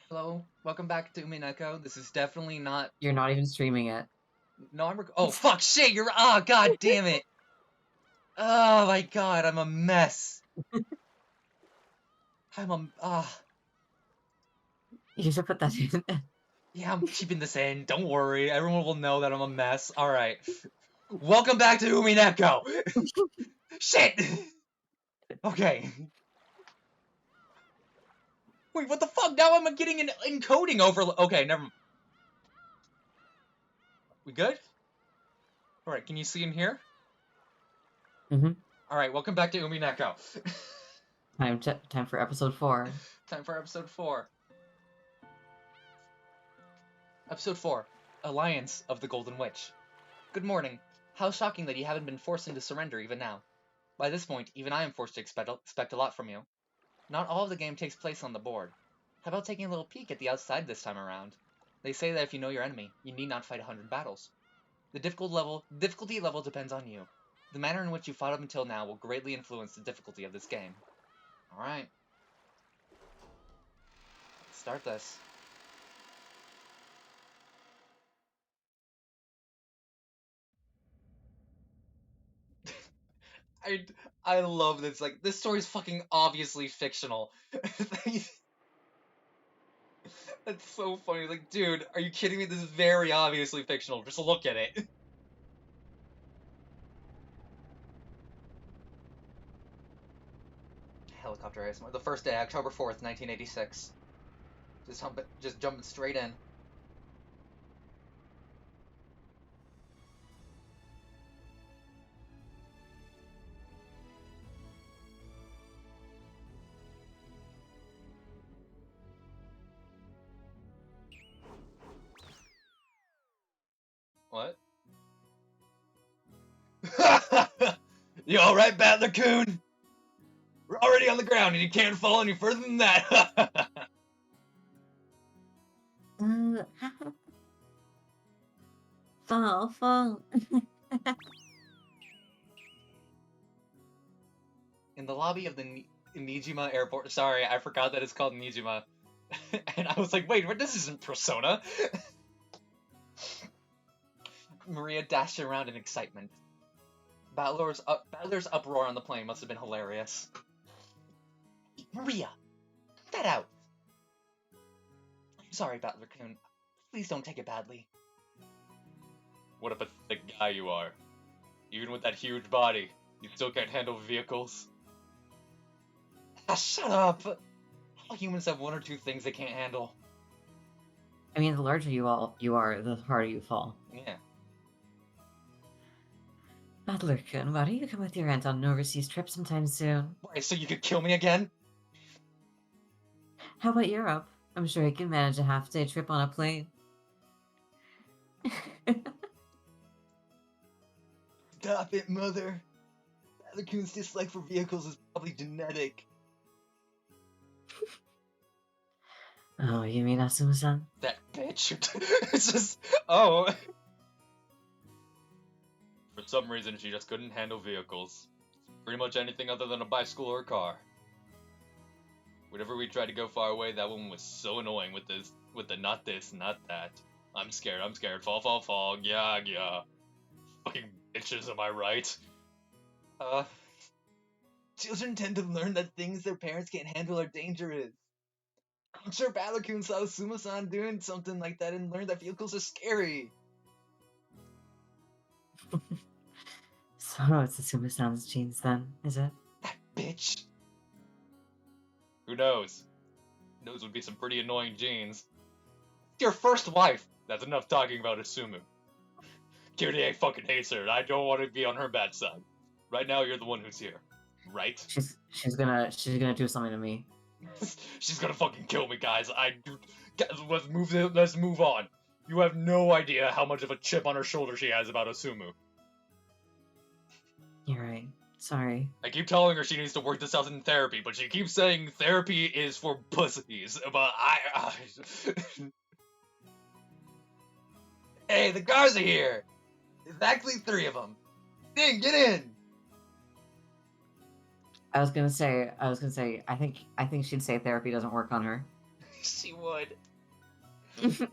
Hello, welcome back to Umineko. This is definitely not. You're not even streaming it. No, oh, fuck, shit, you're. Ah, god damn it. Oh my god, I'm a mess. I'm a. You should put that in. Yeah, I'm keeping this in. Don't worry, everyone will know that I'm a mess. Alright. Welcome back to Umineko! Shit! Okay. Wait, what the fuck? Now I'm getting an encoding overload. Okay, never. We good? Alright, can you see in here? Alright, welcome back to Umineko. Time for episode 4. Time for episode 4. Episode 4. Alliance of the Golden Witch. Good morning. How shocking that you haven't been forced into surrender even now. By this point, even I am forced to expect a lot from you. Not all of the game takes place on the board. How about taking a little peek at the outside this time around? They say that if you know your enemy, you need not fight 100 battles. The difficulty level depends on you. The manner in which you fought up until now will greatly influence the difficulty of this game. Alright. Let's start this. I love this. Like, this story's fucking obviously fictional. That's so funny. Like, dude, are you kidding me? This is very obviously fictional. Just look at it. Helicopter ASMR. The first day, October 4th, 1986. Just jumping straight in. What? You alright, Battler Coon? We're already on the ground and you can't fall any further than that. Fall. In the lobby of the Nijima airport. Sorry, I forgot that it's called Nijima. And I was like, wait, this isn't Persona. Maria dashed around in excitement. Battler's uproar on the plane must have been hilarious. Maria! Get that out! I'm sorry, Battler-kun. Please don't take it badly. What a pathetic guy you are. Even with that huge body, you still can't handle vehicles. Ah, shut up! All humans have one or two things they can't handle. I mean, the larger you are, the harder you fall. Yeah. Battler-kun, why don't you come with your aunt on an overseas trip sometime soon? Why, so you could kill me again? How about Europe? I'm sure you can manage a half-day trip on a plane. Stop it, Mother. Battler-kun's dislike for vehicles is probably genetic. Oh, you mean Asuma-san? That bitch. It's just... Oh. For some reason, she just couldn't handle vehicles. Pretty much anything other than a bicycle or a car. Whenever we tried to go far away, that one was so annoying with the not this, not that. I'm scared, fall, yeah. Fucking bitches, am I right? Children tend to learn that things their parents can't handle are dangerous. I'm sure Battler-kun saw Suma-san doing something like that and learned that vehicles are scary. So it's Asuma-san's genes then, is it? That bitch. Who knows? Those would be some pretty annoying genes. Your first wife! That's enough talking about Asumu. Kyrie fucking hates her, and I don't want to be on her bad side. Right now, you're the one who's here. Right? She's gonna do something to me. She's gonna fucking kill me, guys. Let's move on. You have no idea how much of a chip on her shoulder she has about Asumu. You're right. Sorry. I keep telling her she needs to work this out in therapy, but she keeps saying therapy is for pussies. But Hey, the guards are here! There's actually 3 of them. Get in! I was gonna say, I think she'd say therapy doesn't work on her. She would. And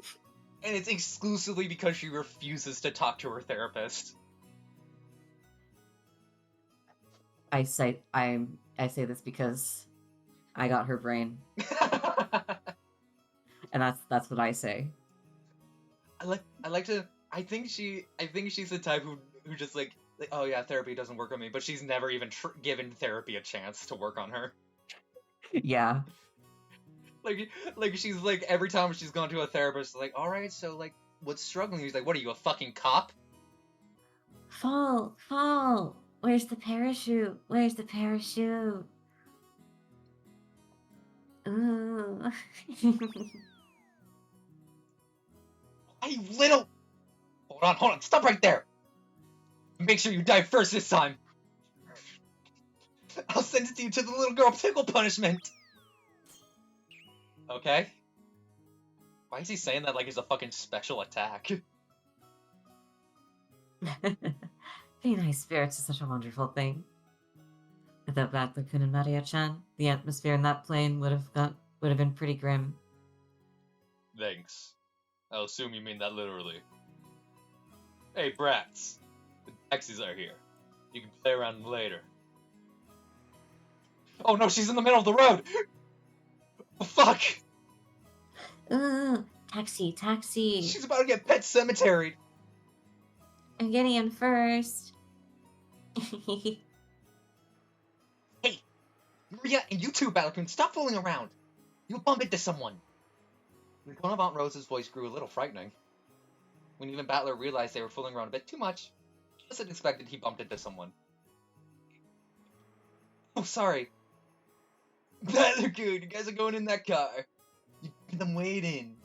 it's exclusively because she refuses to talk to her therapist. I say this because I got her brain, and that's what I say. I think she's the type who just like, oh yeah, therapy doesn't work on me, but she's never even given therapy a chance to work on her. Yeah. Like she's like, every time she's gone to a therapist, like, all right, so like, what's struggling? He's like, what are you, a fucking cop? Fall. Where's the parachute? Where's the parachute? Ooh. Hey, little. Hold on, stop right there. Make sure you die first this time. I'll send it to you to the little girl pickle punishment. Okay. Why is he saying that like it's a fucking special attack? Being high spirits is such a wonderful thing. Without Battler-kun and Maria-chan, the atmosphere in that plane would have been pretty grim. Thanks. I'll assume you mean that literally. Hey, brats. The taxis are here. You can play around later. Oh no, she's in the middle of the road! Oh, fuck! Ooh, taxi. She's about to get pet cemeteried. I'm getting in first. Hey, Maria and you too, Battler-kun, stop fooling around. You'll bump into someone. The tone of Aunt Rose's voice grew a little frightening. When even Battler realized they were fooling around a bit too much, just as expected, he bumped into someone. Oh, sorry. Battler-kun, you guys are going in that car. You keep them waiting.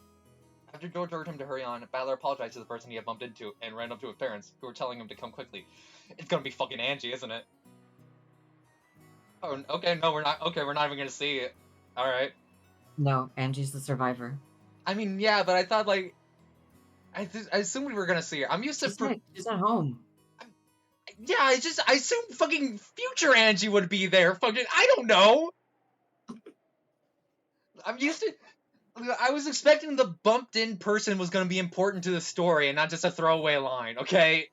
After George ordered him to hurry on, Battler apologized to the person he had bumped into and ran up to his parents, who were telling him to come quickly. It's gonna be fucking Angie, isn't it? Oh, okay, no, we're not. Okay, we're not even gonna see it. Alright. No, Angie's the survivor. I mean, yeah, but I thought, like... I assumed we were gonna see her. I'm used to... She's at home. Yeah, I assumed fucking future Angie would be there. Fucking, I don't know! I'm used to... I was expecting the bumped-in person was gonna be important to the story and not just a throwaway line, okay?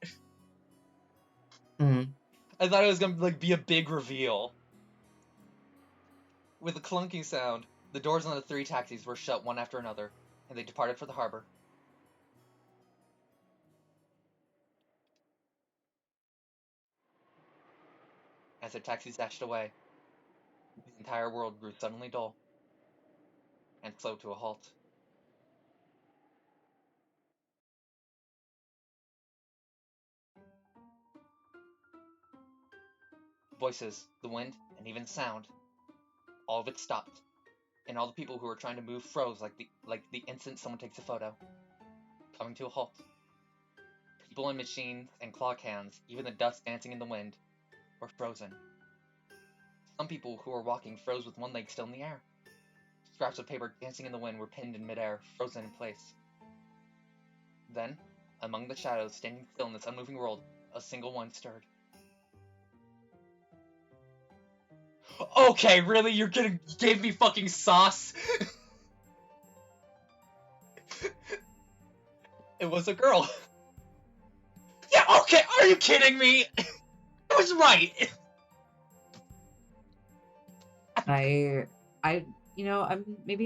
Mm. I thought it was gonna, like, be a big reveal. With a clunking sound, the doors on the 3 taxis were shut one after another, and they departed for the harbor. As their taxis dashed away, the entire world grew suddenly dull, and slowed to a halt. Voices, the wind, and even sound, all of it stopped, and all the people who were trying to move froze like the instant someone takes a photo, coming to a halt. People and machines and clock hands, even the dust dancing in the wind, were frozen. Some people who were walking froze with one leg still in the air. Scraps of paper dancing in the wind were pinned in midair, frozen in place. Then, among the shadows standing still in this unmoving world, a single one stirred. Okay, really? You gave me fucking sauce? It was a girl. Yeah, okay, are you kidding me? I was right.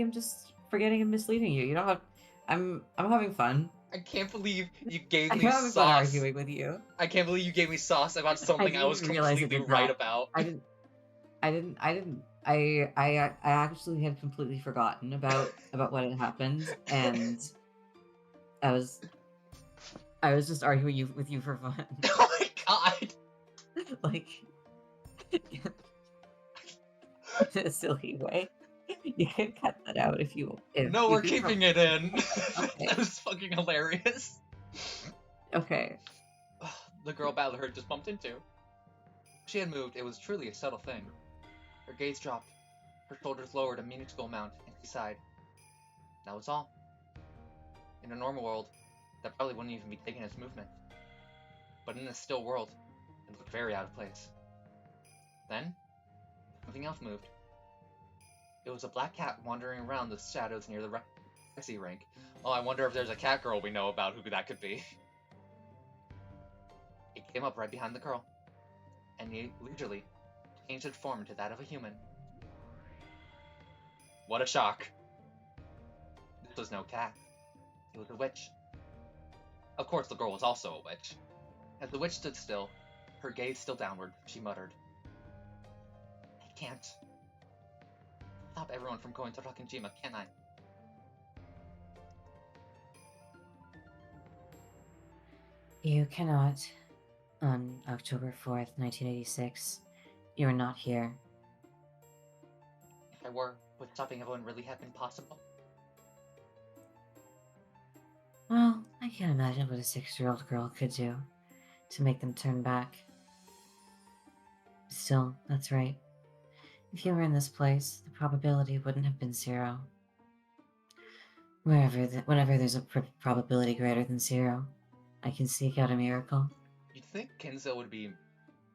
I'm just forgetting and misleading you. You don't have. I'm having fun. I can't believe you gave I'm me having fun sauce. arguing with you. I can't believe you gave me sauce about something I was completely right about. I actually had completely forgotten about what had happened, and I was just arguing with you for fun. Oh my god! Like, in a silly way. You can cut that out if you. No, we're keeping it in. Okay. That was fucking hilarious. Okay. The girl Battler had just bumped into. She had moved. It was truly a subtle thing. Her gaze dropped. Her shoulders lowered a minuscule amount, and she sighed. That was all. In a normal world, that probably wouldn't even be taken as movement. But in this still world, it looked very out of place. Then, something else moved. It was a black cat wandering around the shadows near the rexy rink. Oh, I wonder if there's a cat girl we know about who that could be. It came up right behind the girl, and leisurely changed its form to that of a human. What a shock! This was no cat. It was a witch. Of course, the girl was also a witch. As the witch stood still, her gaze still downward, she muttered, I can't stop everyone from going to Rokkenjima, can I? You cannot. On October 4th, 1986, you were not here. If I were, would stopping everyone really have been possible? Well, I can't imagine what a 6-year-old girl could do to make them turn back. Still, that's right. If you were in this place, the probability wouldn't have been 0. Whenever there's a probability greater than 0, I can seek out a miracle. You'd think Kinzo would be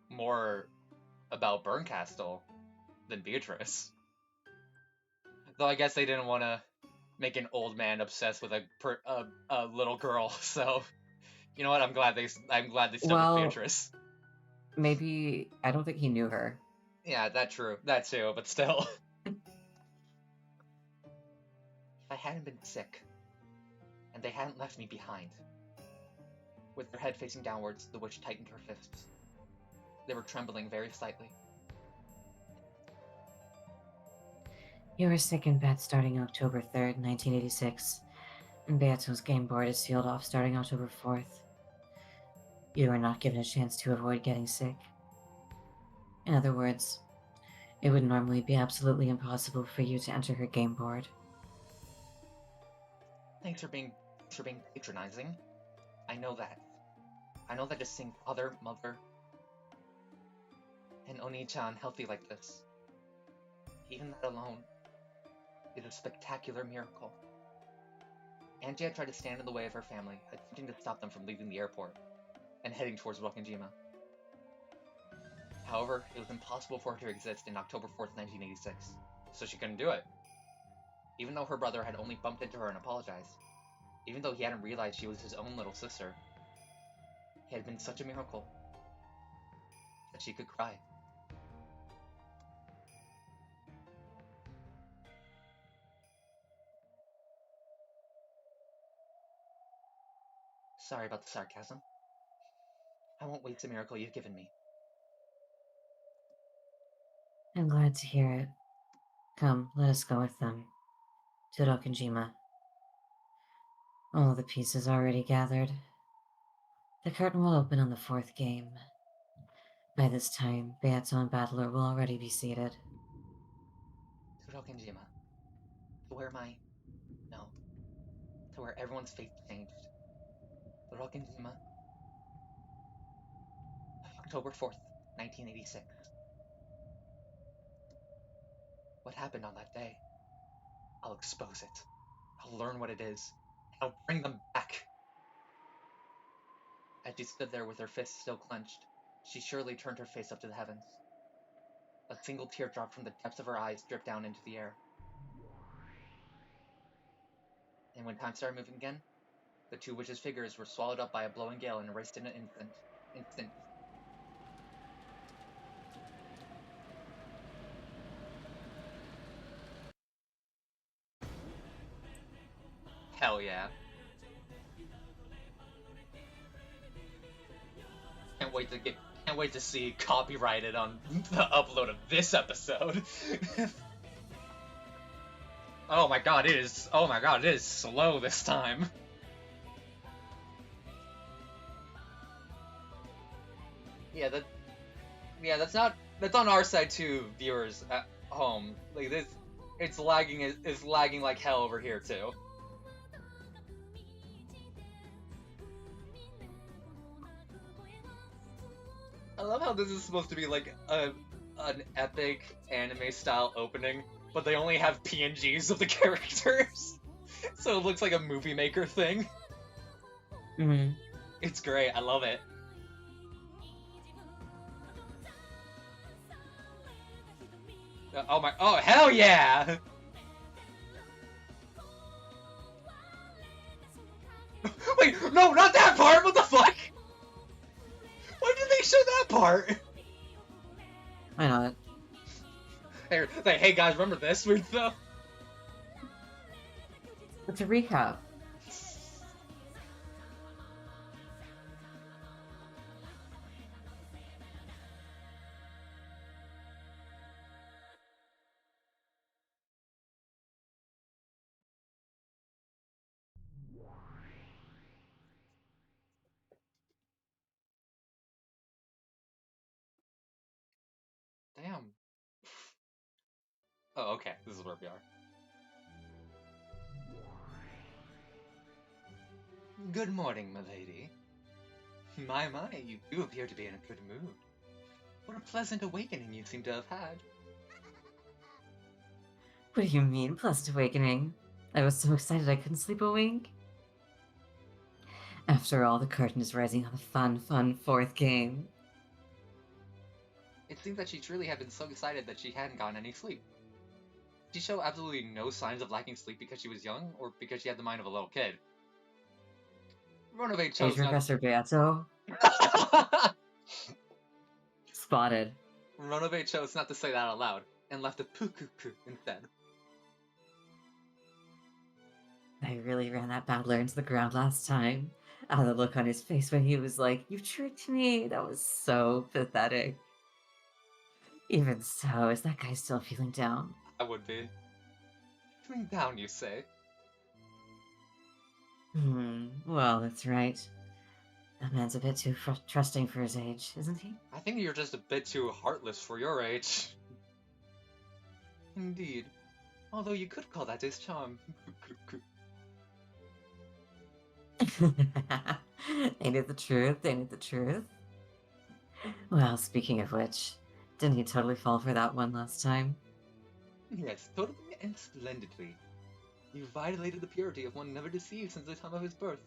more about Bernkastel than Beatrice. Though I guess they didn't want to make an old man obsessed with a little girl, so you know what? I'm glad they stuck with Beatrice. Maybe I don't think he knew her. Yeah, that too, but still. If I hadn't been sick, and they hadn't left me behind. With her head facing downwards, the witch tightened her fists. They were trembling very slightly. You were sick in bed starting October 3rd, 1986, and Beato's game board is sealed off starting October 4th. You were not given a chance to avoid getting sick. In other words, it would normally be absolutely impossible for you to enter her game board. Thanks for being patronizing. I know that. I know that just seeing father, mother, and Oni-chan healthy like this, even that alone, is a spectacular miracle. Angie had tried to stand in the way of her family, attempting to stop them from leaving the airport and heading towards Rokkenjima. However, it was impossible for her to exist in October 4th, 1986, so she couldn't do it. Even though her brother had only bumped into her and apologized, even though he hadn't realized she was his own little sister, it had been such a miracle that she could cry. Sorry about the sarcasm. I won't waste the miracle you've given me. I'm glad to hear it. Come, let us go with them. To Rokkenjima. All the pieces already gathered. The curtain will open on the 4th game. By this time, Beato and Battler will already be seated. To Rokkenjima. To where everyone's fate changed. The Rokkenjima. October 4th, 1986. What happened on that day? I'll expose it. I'll learn what it is. And I'll bring them back. As she stood there with her fists still clenched, she surely turned her face up to the heavens. A single teardrop from the depths of her eyes dripped down into the air. And when time started moving again, the two witches' figures were swallowed up by a blowing gale and erased in an instant. Hell yeah. Can't wait to see copyrighted on the upload of this episode. Oh my god, it is slow this time. That's on our side too, viewers at home. Like this, it's lagging like hell over here too. I love how this is supposed to be like an epic anime style opening, but they only have PNGs of the characters, so it looks like a movie maker thing. Mm-hmm. It's great. I love it. Oh my, oh hell yeah! Wait, no, not that part! What the fuck? Why did they show that part? Why not? Hey guys, remember this week though? It's a recap. Damn. Oh, okay, this is where we are. Good morning, milady. My, you do appear to be in a good mood. What a pleasant awakening you seem to have had. What do you mean, Pleasant Awakening? I was so excited I couldn't sleep a wink. After all, the curtain is rising on the fun fourth game. It seems that she truly had been so excited that she hadn't gotten any sleep. Did she show absolutely no signs of lacking sleep because she was young, or because she had the mind of a little kid? Ronove chose Age not. Professor Beato? Spotted. Ronove chose not to say that out loud, and left a poo instead. I really ran that battler into the ground last time. Ah, the look on his face when he was like, "You tricked me." That was so pathetic. Even so, is that guy still feeling down? I would be. Feeling down, you say? Well, that's right. That man's a bit too trusting for his age, isn't he? I think you're just a bit too heartless for your age. Indeed. Although you could call that his charm. Ain't it the truth? Ain't it the truth? Well, speaking of which, didn't he totally fall for that one last time? Yes, totally and splendidly. You violated the purity of one never deceived since the time of his birth,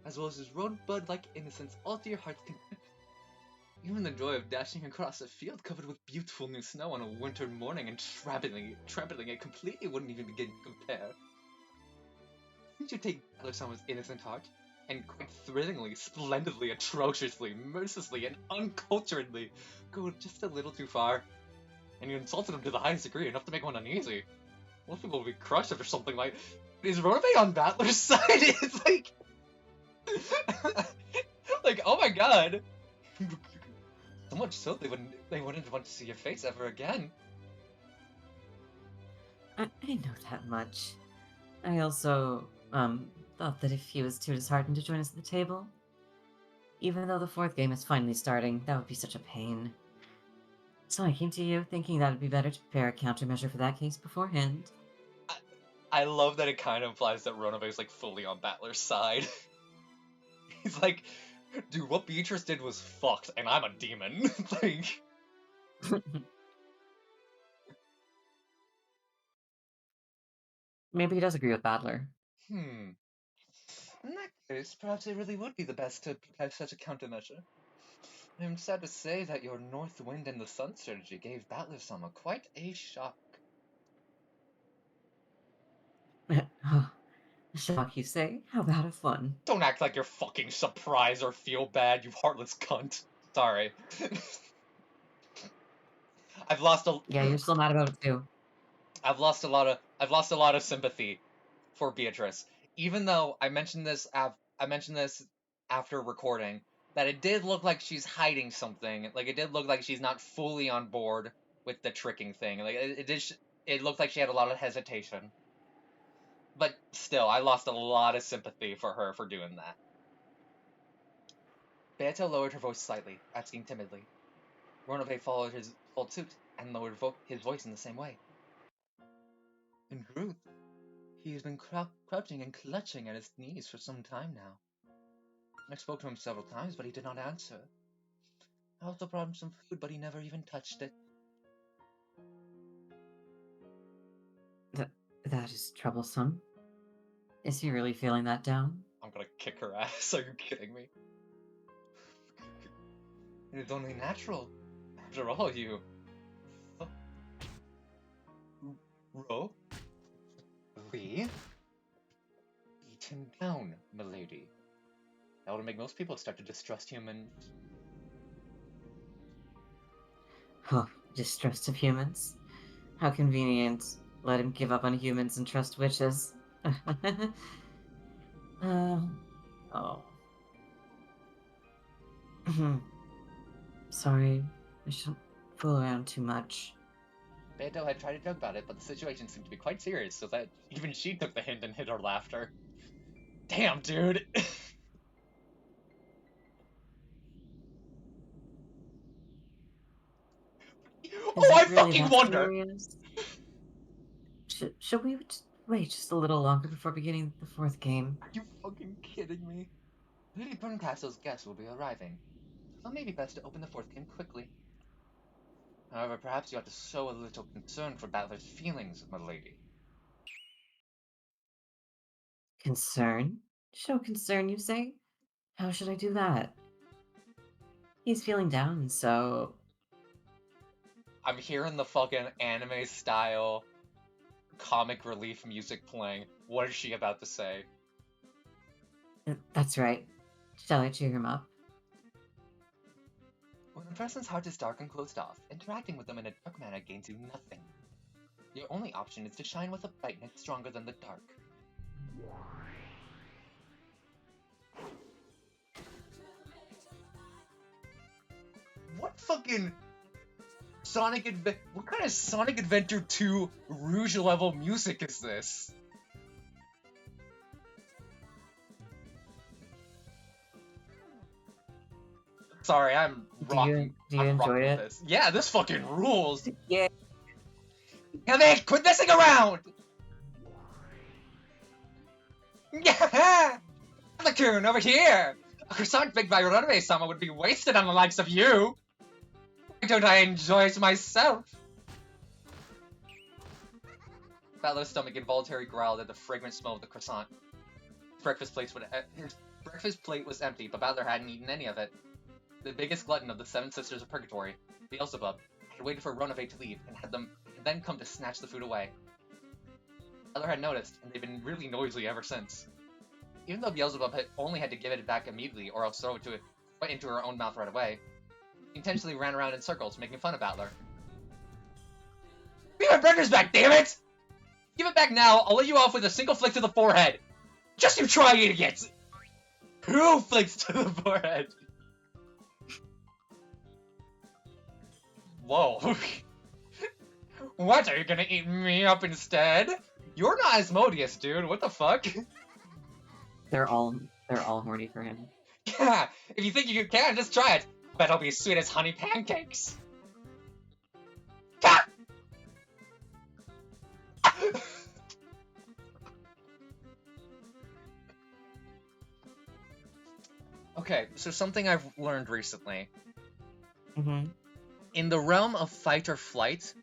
as well as his rosebud-like innocence all to your heart's content. Even the joy of dashing across a field covered with beautiful new snow on a winter morning and trampling it completely wouldn't even begin to compare. Didn't you take Alexandra's innocent heart, and quite thrillingly, splendidly, atrociously, mercilessly, and unculturedly go just a little too far? And you insulted him to the highest degree, enough to make one uneasy. Most people will be crushed after something like. Is Ronove on Battler's side? It's like. Like, oh my god! So much so they wouldn't want to see your face ever again. I know that much. I also, thought that if he was too disheartened to join us at the table, even though the fourth game is finally starting, that would be such a pain. So I came to you thinking that it'd be better to prepare a countermeasure for that case beforehand. I love that it kind of implies that Ronove is like fully on Battler's side. He's like, dude, what Beatrice did was fucked, and I'm a demon. Like, Maybe he does agree with Battler. in that case, perhaps it really would be the best to prepare such a countermeasure. I'm sad to say that your North Wind and the Sun strategy gave Battler-sama quite a shock. Oh, shock, you say? How about a fun? Don't act like you're fucking surprised or feel bad, you heartless cunt. Sorry. I've lost a Yeah, you're still mad about it too. I've lost a lot of sympathy for Beatrice. Even though I mentioned this after recording that it did look like she's hiding something. Like it did look like she's not fully on board with the tricking thing. Like it looked like she had a lot of hesitation. But still, I lost a lot of sympathy for her for doing that. Beata lowered her voice slightly, asking timidly. Ronove followed suit and lowered his voice in the same way. In truth, he has been crouching and clutching at his knees for some time now. I spoke to him several times, but he did not answer. I also brought him some food, but he never even touched it. That is troublesome. Is he really feeling that down? I'm gonna kick her ass. Are you kidding me? It is only natural. After all, you... Ro? Lee? Beat him down, milady. That would make most people start to distrust humans. Oh, distrust of humans? How convenient. Let him give up on humans and trust witches. Oh. Sorry, I shouldn't fool around too much. Beto had tried to joke about it, but the situation seemed to be quite serious, so that even she took the hint and hid her laughter. Damn, dude! Is Oh, it I really fucking that wonder! serious? Should we wait just a little longer before beginning the fourth game? Are you fucking kidding me? Lady Berncastle's guests will be arriving, so it may be best to open the fourth game quickly. However, perhaps you ought to show a little concern for Battler's feelings, my lady. Concern? Show concern, you say? How should I do that? He's feeling down, so... I'm hearing the fucking anime style comic relief music playing. What is she about to say? That's right. Shall I cheer him up? When a person's heart is dark and closed off, interacting with them in a dark manner gains you nothing. Your only option is to shine with a brightness stronger than the dark. What fucking what kind of Sonic Adventure 2 Rouge level music is this? Sorry, I'm Do rocking. you I'm enjoy rocking with it? this. Yeah, this fucking rules. Yeah. Come in, quit messing around! Yeah! The coon over here! A croissant baked by Runaway-sama would be wasted on the likes of you! Why don't I enjoy it myself? Battler's stomach involuntarily growled at the fragrant smell of the croissant. His breakfast plate was empty, but Battler hadn't eaten any of it. The biggest glutton of the Seven Sisters of Purgatory, Beelzebub, had waited for Runaway to leave and then come to snatch the food away. Battler had noticed, and they've been really noisy ever since. Even though Beelzebub only had to give it back immediately or else throw it into her own mouth right away, he intentionally ran around in circles, making fun of Battler. Give my burgers back, damn it! Give it back now, I'll let you off with a single flick to the forehead! Just you try, idiots! 2 flicks to the forehead! Whoa. What, are you gonna eat me up instead? You're not Asmodeus, dude, what the fuck? They're all horny for him. Yeah, if you think you can, just try it. Bet it'll be as sweet as honey pancakes. Ah! Okay, so something I've learned recently. Mm-hmm. In the realm of fight or flight,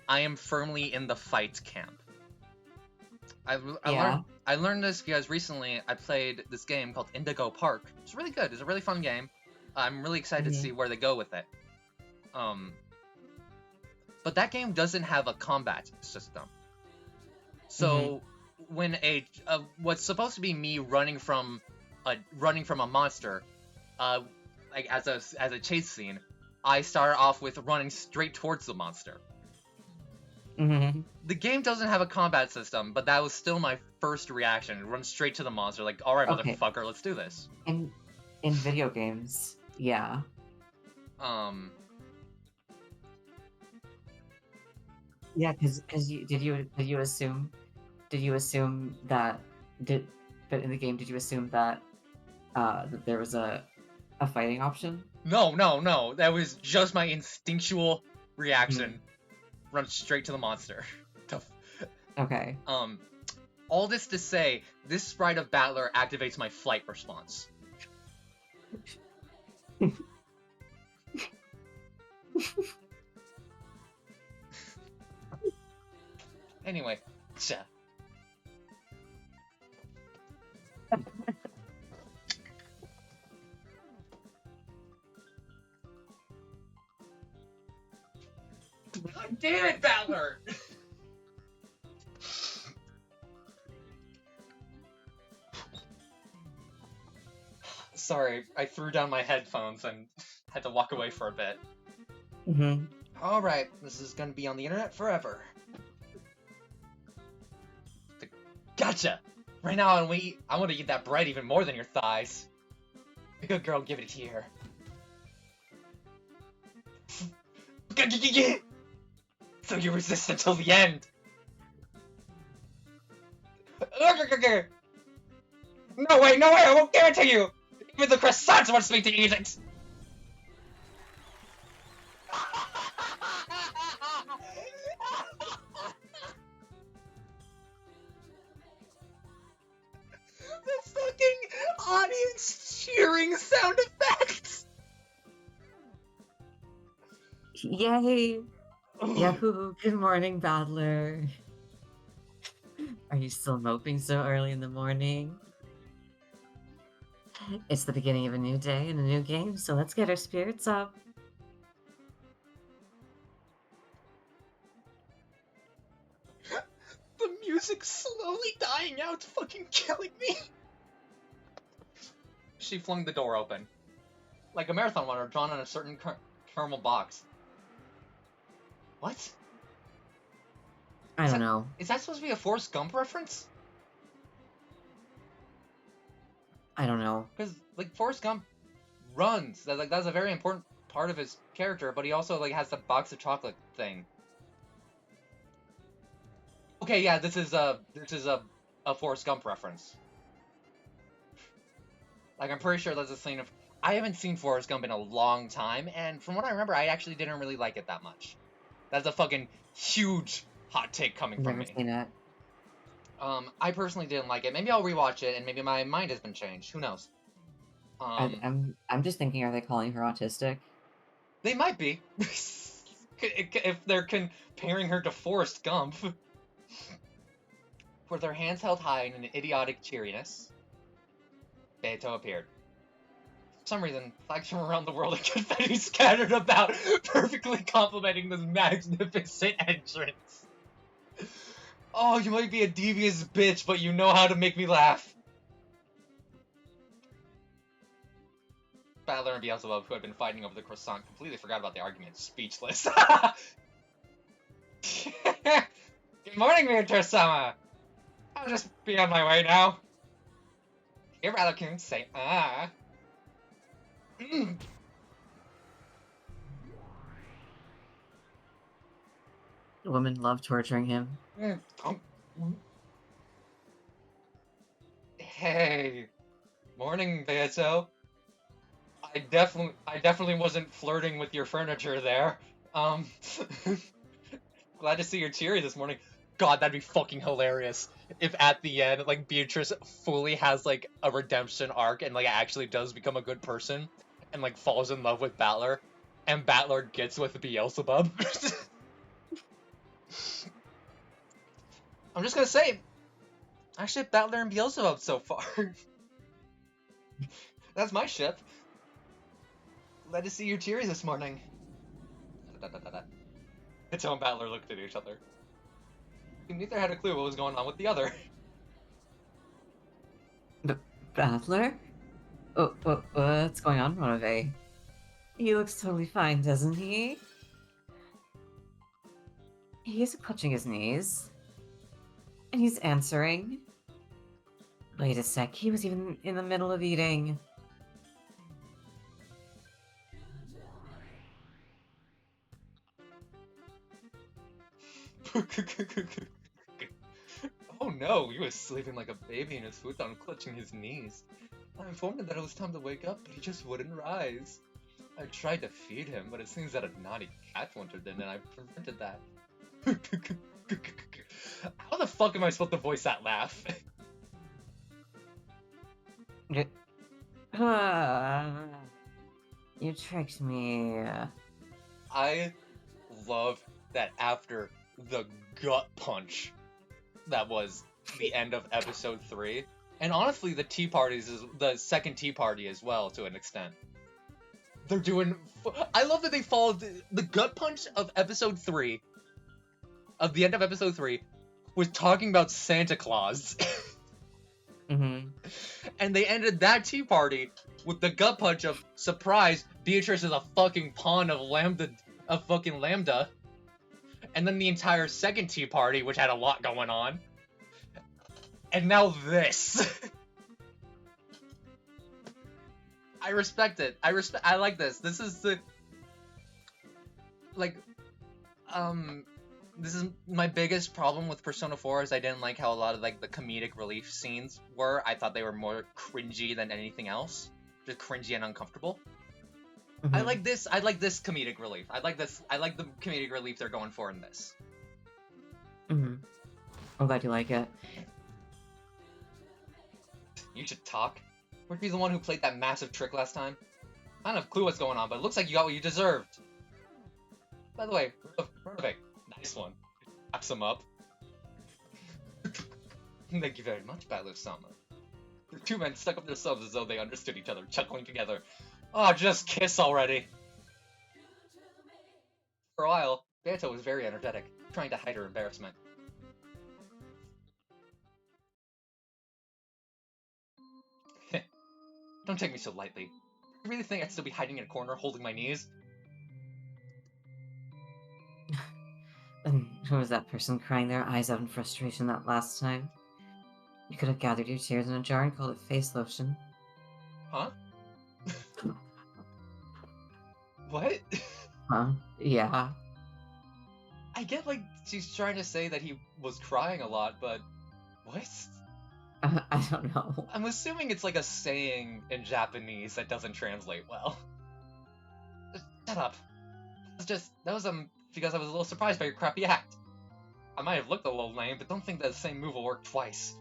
I am firmly in the fight camp. I learned this because recently I played this game called Indigo Park. It's really good. It's a really fun game. I'm really excited to see where they go with it. But that game doesn't have a combat system. So when what's supposed to be me running from a monster, like as a chase scene, I start off with running straight towards the monster. The game doesn't have a combat system, but that was still my first reaction. Run straight to the monster, like, alright, Okay. motherfucker, let's do this. In video games, yeah. Yeah, because did you assume that but in the game did you assume that that there was a fighting option? No, that was just my instinctual reaction. Run straight to the monster. Okay. All this to say, this sprite of Battler activates my flight response. Anyway, God damn it, Battler! Sorry, I threw down my headphones and had to walk away for a bit. Mm-hmm. Alright, this is gonna be on the internet forever. Gotcha! Right now I want to eat that bread even more than your thighs. A good girl, give it here. So you resist until the end. No way, I won't give it to you! Even the croissants wants me to eat it! The fucking audience cheering sound effects! Yay! Yahoo! Good morning, Battler. Are you still moping so early in the morning? It's the beginning of a new day and a new game, so let's get our spirits up. The music's slowly dying out, it's fucking killing me. She flung the door open. Like a marathon runner drawn on a certain caramel box. What? I don't know. Is that supposed to be a Forrest Gump reference? I don't know. Because, like, Forrest Gump runs. That's a very important part of his character, but he also, like, has the box of chocolate thing. Okay, yeah, this is a Forrest Gump reference. Like, I'm pretty sure that's a scene of... I haven't seen Forrest Gump in a long time, and from what I remember, I actually didn't really like it that much. That's a fucking huge hot take coming from me. Never seen it. I personally didn't like it. Maybe I'll rewatch it, and maybe my mind has been changed. Who knows? I'm just thinking, are they calling her autistic? They might be. If they're comparing her to Forrest Gump. With their hands held high in an idiotic cheeriness, Beto appeared. For some reason, flags from around the world and confetti scattered about, perfectly complementing this magnificent entrance. Oh, you might be a devious bitch, but you know how to make me laugh. Battler and Beelzebub, who had been fighting over the croissant, completely forgot about the argument, speechless. Good morning, Miyuto-sama! I'll just be on my way now. Here, Rattlecoon, say ah. Women love torturing him. Hey, morning, Beto. I definitely wasn't flirting with your furniture there. Glad to see you're cheery this morning. God, that'd be fucking hilarious if at the end, like, Beatrice fully has, like, a redemption arc and, like, actually does become a good person and, like, falls in love with Battler, and Battler gets with Beelzebub. I'm just gonna say, I ship Battler and Beelzebub so far. That's my ship. Glad to see you cheery this morning. Beto and Battler looked at each other. Neither had a clue what was going on with the other. Battler? Oh, what's going on, Monove? He looks totally fine, doesn't he? He isn't clutching his knees. And he's answering. Wait a sec, he was even in the middle of eating. Oh no, he was sleeping like a baby in his futon, clutching his knees. I informed him that it was time to wake up, but he just wouldn't rise. I tried to feed him, but it seems that a naughty cat wandered in, and I prevented that. How the fuck am I supposed to voice that laugh? You tricked me. I love that after the gut punch that was the end of episode 3, and honestly the tea parties is the second tea party as well to an extent. They're doing I love that they followed the gut punch of episode 3 of the end of episode 3 was talking about Santa Claus. Mm-hmm. And they ended that tea party with the gut punch of surprise, Beatrice is a fucking pawn of fucking Lambda. And then the entire second tea party, which had a lot going on. And now this. I respect it. I like this. This is the like this is my biggest problem with Persona 4 is I didn't like how a lot of like the comedic relief scenes were. I thought they were more cringy than anything else. Just cringy and uncomfortable. Mm-hmm. I like this comedic relief. I like the comedic relief they're going for in this. Mm-hmm. I'm glad you like it. You should talk. Weren't you the one who played that massive trick last time? I don't have a clue what's going on, but it looks like you got what you deserved. By the way, Rudovik, nice one. Wraps him up. Thank you very much, Battler-sama. The two men stuck up their subs as though they understood each other, chuckling together. Oh, just kiss already! For a while, Beato was very energetic, trying to hide her embarrassment. Don't take me so lightly. You really think I'd still be hiding in a corner, holding my knees? And who was that person crying their eyes out in frustration that last time? You could have gathered your tears in a jar and called it face lotion. Huh? What? Huh? Yeah. I get, like, she's trying to say that he was crying a lot, but... What? I don't know. I'm assuming it's like a saying in Japanese that doesn't translate well. Shut up. That was because I was a little surprised by your crappy act. I might have looked a little lame, but don't think that the same move will work twice.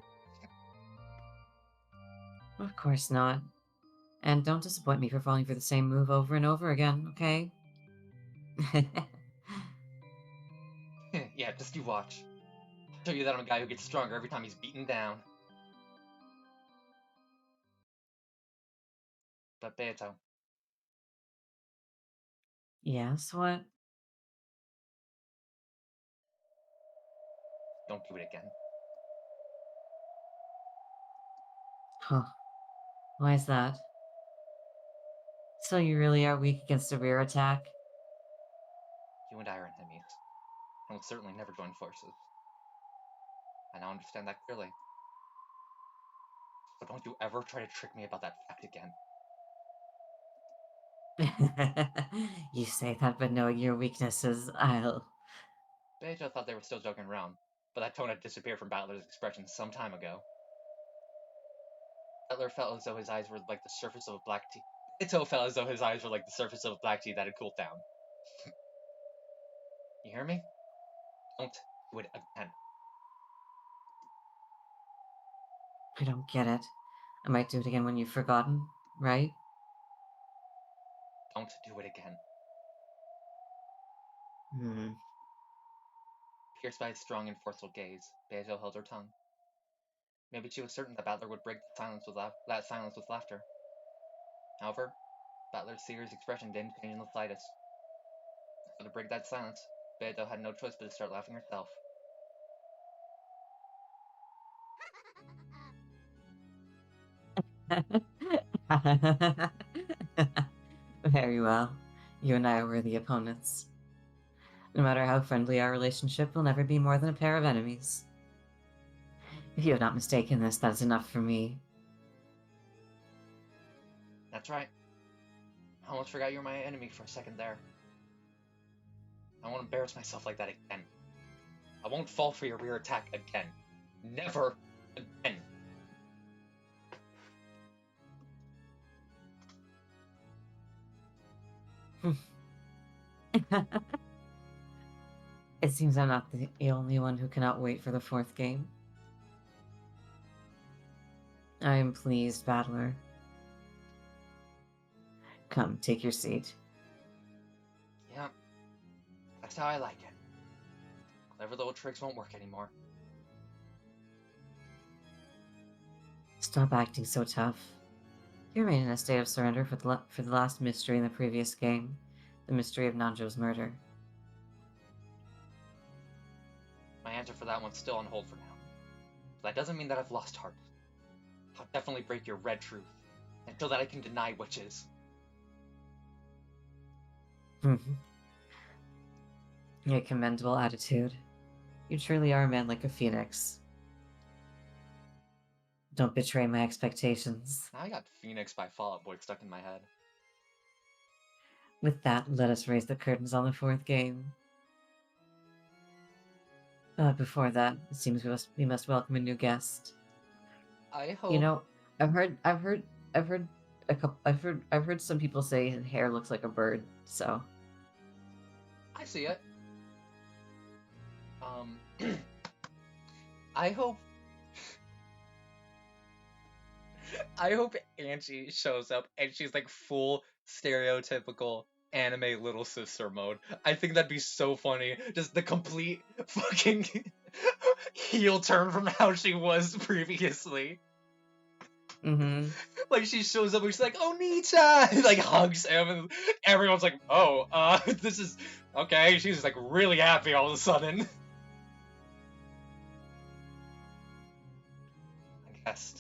Of course not. And don't disappoint me for falling for the same move over and over again, okay? Yeah, just you watch. I'll show you that I'm a guy who gets stronger every time he's beaten down. But Beato, Yes, what? don't do it again. Huh. Why is that? So you really are weak against a rear attack? You and I are enemies, and will certainly never join forces. I now understand that clearly. So don't you ever try to trick me about that fact again. You say that, but knowing your weaknesses, I'll... Beato thought they were still joking around, but that tone had disappeared from Battler's expression some time ago. Battler felt as though his eyes were like the surface of a black tea. Beato felt as though his eyes were like the surface of a black tea that had cooled down. You hear me? Don't do it again. I don't get it. I might do it again when you've forgotten, right? Don't do it again. Hmm. Pierced by his strong and forceful gaze, Beato held her tongue. Maybe she was certain that Battler would break that silence with laughter. However, Battler's serious expression didn't change in the slightest. So to break that silence, Beato had no choice but to start laughing herself. Very well. You and I are worthy opponents. No matter how friendly our relationship, we'll never be more than a pair of enemies. If you have not mistaken this, that is enough for me. That's right. I almost forgot you were my enemy for a second there. I won't embarrass myself like that again. I won't fall for your rear attack again. Never again. It seems I'm not the only one who cannot wait for the fourth game. I am pleased, Battler. Come, take your seat. Yeah, that's how I like it. Clever little tricks won't work anymore. Stop acting so tough. You remain in a state of surrender for the last mystery in the previous game, the mystery of Nanjo's murder. My answer for that one's still on hold for now. But that doesn't mean that I've lost heart. I'll definitely break your red truth until that I can deny witches. Your commendable attitude. You truly are a man like a phoenix. Don't betray my expectations. Now I got Phoenix by Fall Out Boy stuck in my head. With that, let us raise the curtains on the fourth game. Before that, it seems we must welcome a new guest. I hope. You know, I've heard I've heard some people say his hair looks like a bird, so I see it. I hope. I hope Angie shows up and she's like full stereotypical anime little sister mode. I think that'd be so funny. Just the complete fucking heel turn from how she was previously. Like she shows up and she's like, "Oh, Nita!" and like hugs him, and everyone's like, "Oh, this is okay." She's like really happy all of a sudden. I guess.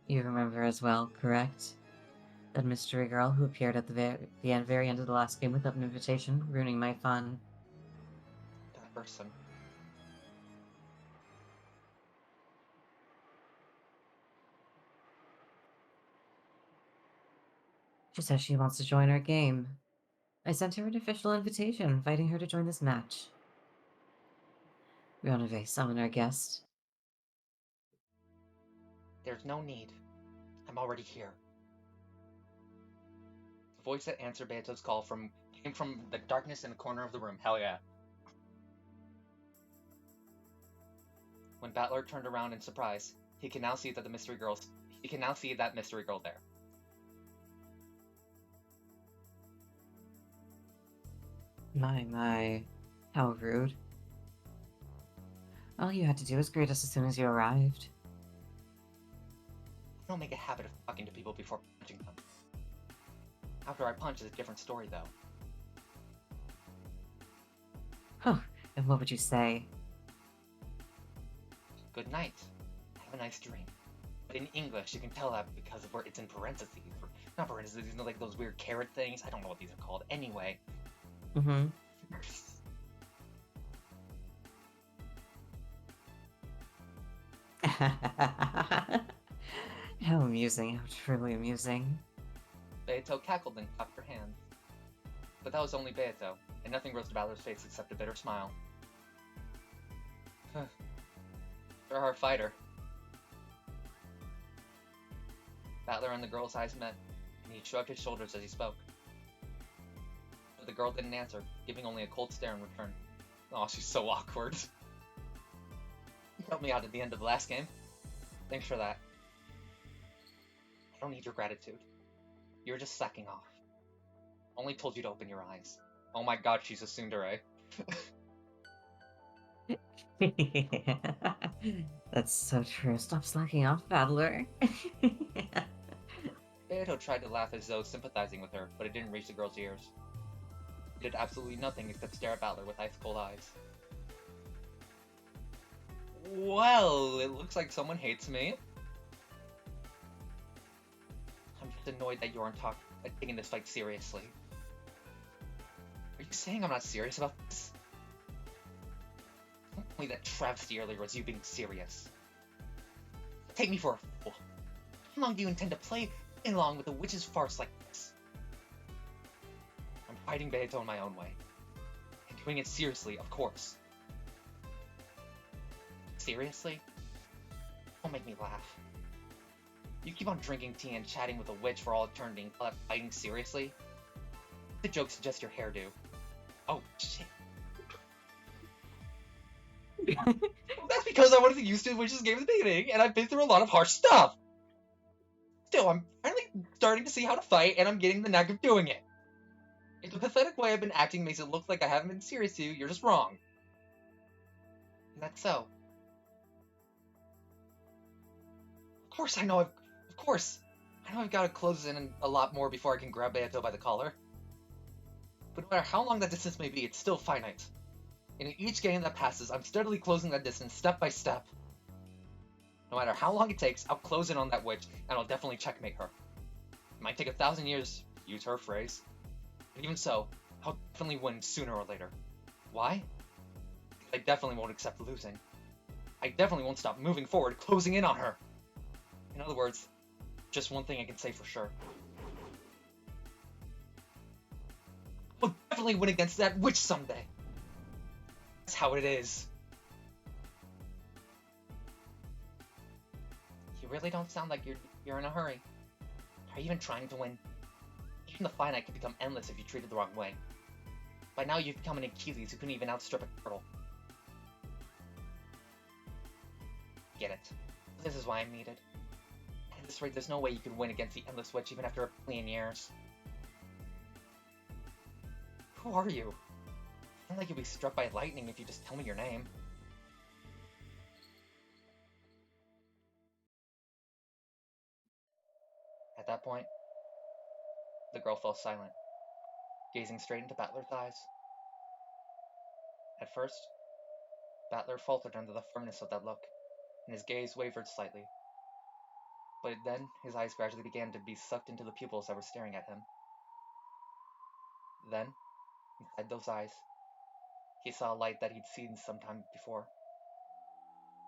You remember as well, correct? That mystery girl who appeared at the very end of the last game without an invitation, ruining my fun. That person. She says she wants to join our game. I sent her an official invitation inviting her to join this match. Ronove, summon our guest. There's no need. I'm already here. The voice that answered Beto's call came from the darkness in the corner of the room. Hell yeah. When Battler turned around in surprise, he can now see that mystery girl there. My. How rude. All you had to do was greet us as soon as you arrived. I don't make a habit of talking to people before punching them. After I punch is a different story, though. Huh, and what would you say? Good night. Have a nice dream. But in English, you can tell that because of where it's in parentheses. Or, not parentheses, you know, like those weird caret things? I don't know what these are called. Anyway. How amusing, how truly amusing. Beato cackled and clapped her hands. But that was only Beato, and nothing rose to Battler's face except a bitter smile. You're a hard fighter. Battler and the girl's eyes met, and he shrugged his shoulders as he spoke. But the girl didn't answer, giving only a cold stare in return. Aw, she's so awkward. You helped me out at the end of the last game. Thanks for that. I don't need your gratitude. You're just slacking off. Only told you to open your eyes. Oh my god, she's a tsundere. That's so true. Stop slacking off, Battler. Beato tried to laugh as though sympathizing with her, but it didn't reach the girl's ears. He did absolutely nothing except stare at Battler with ice-cold eyes. Well, it looks like someone hates me. I'm just annoyed that you aren't taking this fight seriously. Are you saying I'm not serious about this? Don't tell me that travesty earlier was you being serious. Take me for a fool. How long do you intend to play along with a witch's farce like this? I'm fighting Beato in my own way. And doing it seriously, of course. Seriously? Don't make me laugh. You keep on drinking tea and chatting with a witch for all eternity and call that fighting seriously? The joke suggests your hairdo. Oh, shit. That's because I wasn't used to witches games at the beginning, and I've been through a lot of harsh stuff. Still, I'm finally starting to see how to fight, and I'm getting the knack of doing it. If the pathetic way I've been acting makes it look like I haven't been serious to you, you're just wrong. Is that so? Of course I know I've got to close in a lot more before I can grab Beato by the collar. But no matter how long that distance may be, it's still finite. In each game that passes, I'm steadily closing that distance step by step. No matter how long it takes, I'll close in on that witch, and I'll definitely checkmate her. It might take 1,000 years, to use her phrase. But even so, I'll definitely win sooner or later. Why? I definitely won't accept losing. I definitely won't stop moving forward, closing in on her. In other words, just one thing I can say for sure. I'll definitely win against that witch someday. That's how it is. You really don't sound like you're in a hurry. Are you even trying to win? Even the finite could become endless if you treat it the wrong way. By now you've become an Achilles who couldn't even outstrip a turtle. Get it. This is why I'm needed. At this rate, there's no way you could win against the Endless Witch even after 1,000,000,000 years. Who are you? I sound like you'll be struck by lightning if you just tell me your name. At that point, the girl fell silent, gazing straight into Battler's eyes. At first, Battler faltered under the firmness of that look, and his gaze wavered slightly. But then, his eyes gradually began to be sucked into the pupils that were staring at him. Then, inside those eyes, he saw a light that he'd seen some time before.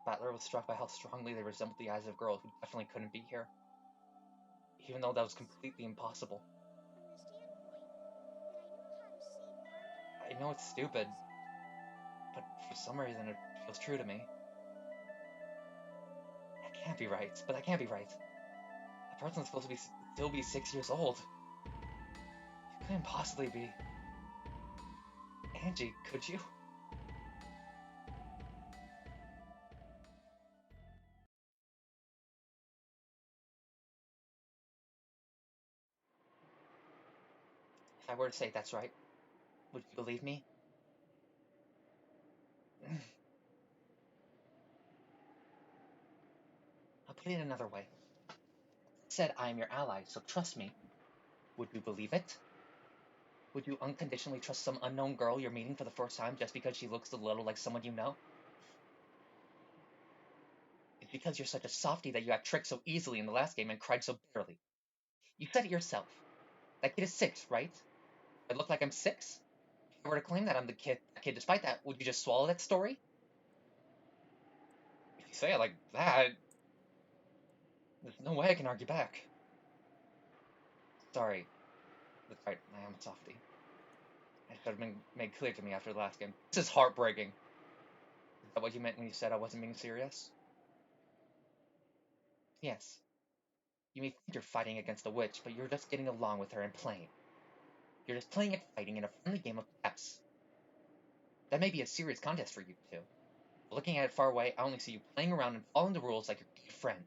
Battler was struck by how strongly they resembled the eyes of a girl who definitely couldn't be here, even though that was completely impossible. I know it's stupid, but for some reason it feels true to me. That can't be right, but that can't be right. The person's supposed to still be 6 years old. You couldn't possibly be. Angie, could you? If I were to say that's right, would you believe me? I'll put it another way. I said I am your ally, so trust me. Would you believe it? Would you unconditionally trust some unknown girl you're meeting for the first time just because she looks a little like someone you know? It's because you're such a softie that you got tricked so easily in the last game and cried so bitterly. You said it yourself. That kid is 6, right? I look like I'm 6? If I were to claim that I'm the kid despite that, would you just swallow that story? If you say it like that, there's no way I can argue back. Sorry. That's right, I am a softie. It should have been made clear to me after the last game. This is heartbreaking. Is that what you meant when you said I wasn't being serious? Yes. You may think you're fighting against a witch, but you're just getting along with her and playing. You're just playing at fighting in a friendly game of chess. That may be a serious contest for you two. But looking at it far away, I only see you playing around and following the rules like your good friends.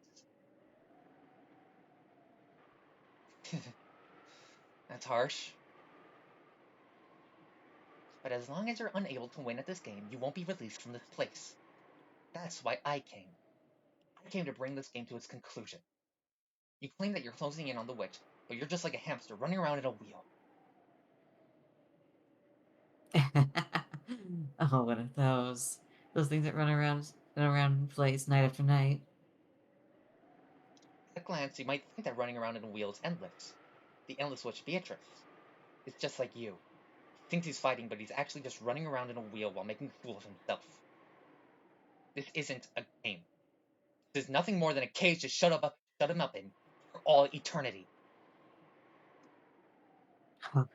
That's harsh. But as long as you're unable to win at this game, you won't be released from this place. That's why I came. I came to bring this game to its conclusion. You claim that you're closing in on the witch, but you're just like a hamster running around in a wheel. Oh, one of those. Those things that run around and around place night after night. At a glance, you might think that running around in a wheel is endless. The endless witch Beatrice. It's just like you. He thinks he's fighting, but he's actually just running around in a wheel while making a fool of himself. This isn't a game. This is nothing more than a cage to shut him up in for all eternity. Huh.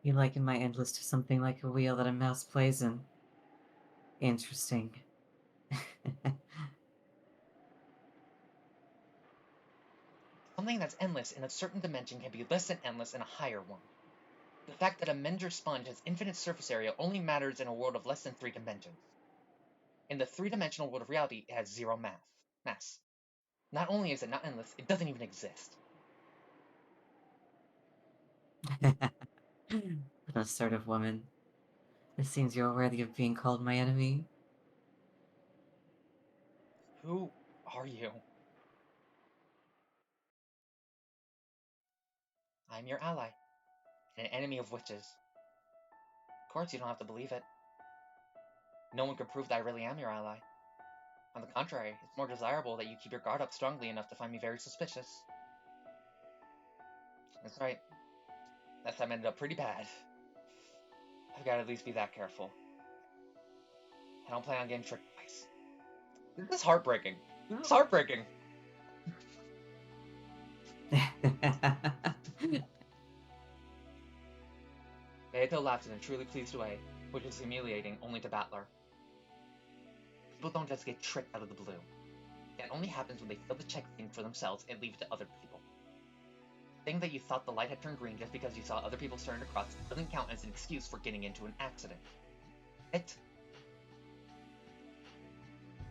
You liken my endless to something like a wheel that a mouse plays in. Interesting. Something that's endless in a certain dimension can be less than endless in a higher one. The fact that a Menger sponge has infinite surface area only matters in a world of less than 3 dimensions. In the 3-dimensional world of reality, it has 0 mass. Not only is it not endless, it doesn't even exist. An assertive woman. It seems you're worthy of being called my enemy. Who are you? I'm your ally, and an enemy of witches. Of course, you don't have to believe it. No one can prove that I really am your ally. On the contrary, it's more desirable that you keep your guard up strongly enough to find me very suspicious. That's right. That time ended up pretty bad. I've got to at least be that careful. I don't plan on getting tricked twice. This is heartbreaking. This is heartbreaking. Beato laughed in a truly pleased way, which is humiliating only to Battler. People don't just get tricked out of the blue. That only happens when they fail to check things for themselves and leave it to other people. Saying that you thought the light had turned green just because you saw other people starting to cross doesn't count as an excuse for getting into an accident.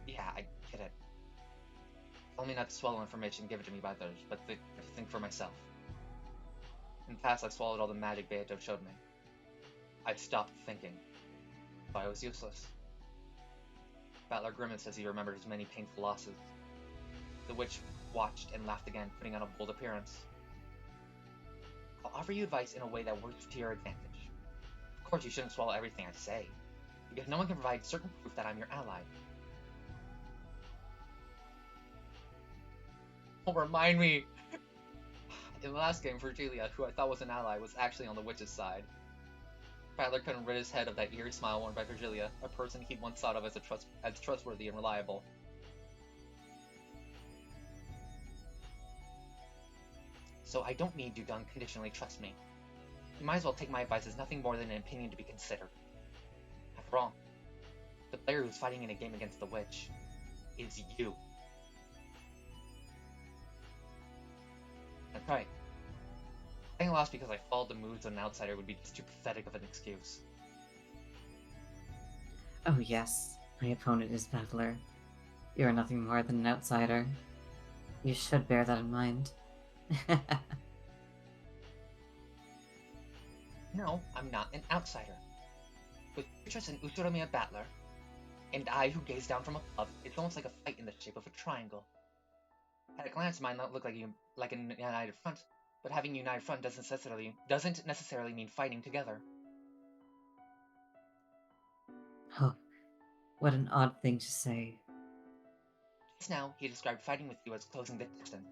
Yeah, I get it. Tell me not to swallow information given to me by others, but to think for myself. In the past, I swallowed all the magic Beato showed me. I stopped thinking, so I was useless. Battler grimaced as he remembered his many painful losses. The witch watched and laughed again, putting on a bold appearance. I'll offer you advice in a way that works to your advantage. Of course, you shouldn't swallow everything I say, because no one can provide certain proof that I'm your ally. Don't remind me! In the last game, Virgilia, who I thought was an ally, was actually on the witch's side. Battler couldn't rid his head of that eerie smile worn by Virgilia, a person he'd once thought of as trustworthy and reliable. So I don't need you to unconditionally trust me. You might as well take my advice as nothing more than an opinion to be considered. After all, the player who's fighting in a game against the witch is you. That's right. Getting lost because I followed the moves of an outsider would be just too pathetic of an excuse. Oh yes, my opponent is Battler. You are nothing more than an outsider. You should bear that in mind. No, I'm not an outsider. With Beatrice and Utsunomiya Battler, and I who gaze down from above, it's almost like a fight in the shape of a triangle. At a glance, it might not look like a united front, but having a united front doesn't necessarily mean fighting together. Oh, what an odd thing to say. Just now, he described fighting with you as closing the distance.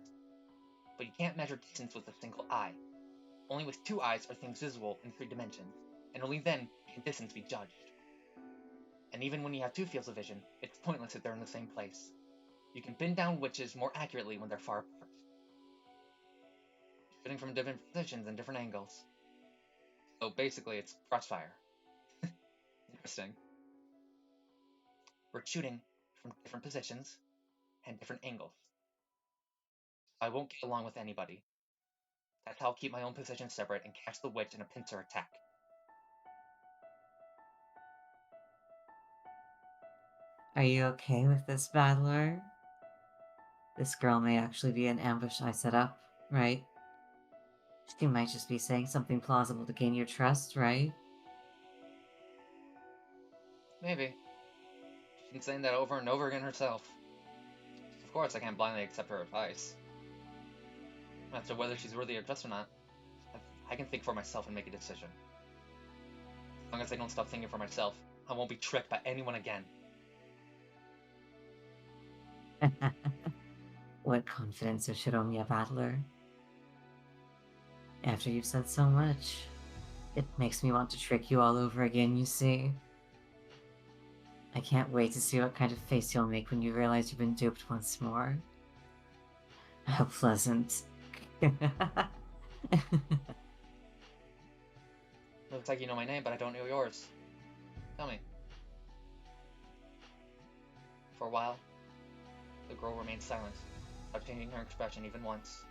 But you can't measure distance with a single eye. Only with two eyes are things visible in 3 dimensions, and only then can distance be judged. And even when you have 2 fields of vision, it's pointless if they're in the same place. You can pin down witches more accurately when they're far apart. Shooting from different positions and different angles. So basically, it's crossfire. Interesting. We're shooting from different positions and different angles. I won't get along with anybody. That's how I'll keep my own position separate and catch the witch in a pincer attack. Are you okay with this, Battler? This girl may actually be an ambush I set up, right? She might just be saying something plausible to gain your trust, right? Maybe. She's been saying that over and over again herself. Of course, I can't blindly accept her advice. As to whether she's worthy of trust or not, I can think for myself and make a decision. As long as I don't stop thinking for myself, I won't be tricked by anyone again. What confidence of Shiromiya, Battler? After you've said so much, it makes me want to trick you all over again, you see. I can't wait to see what kind of face you'll make when you realize you've been duped once more. How pleasant. Looks like you know my name, but I don't know yours. Tell me. For a while, the girl remained silent, without changing her expression even once.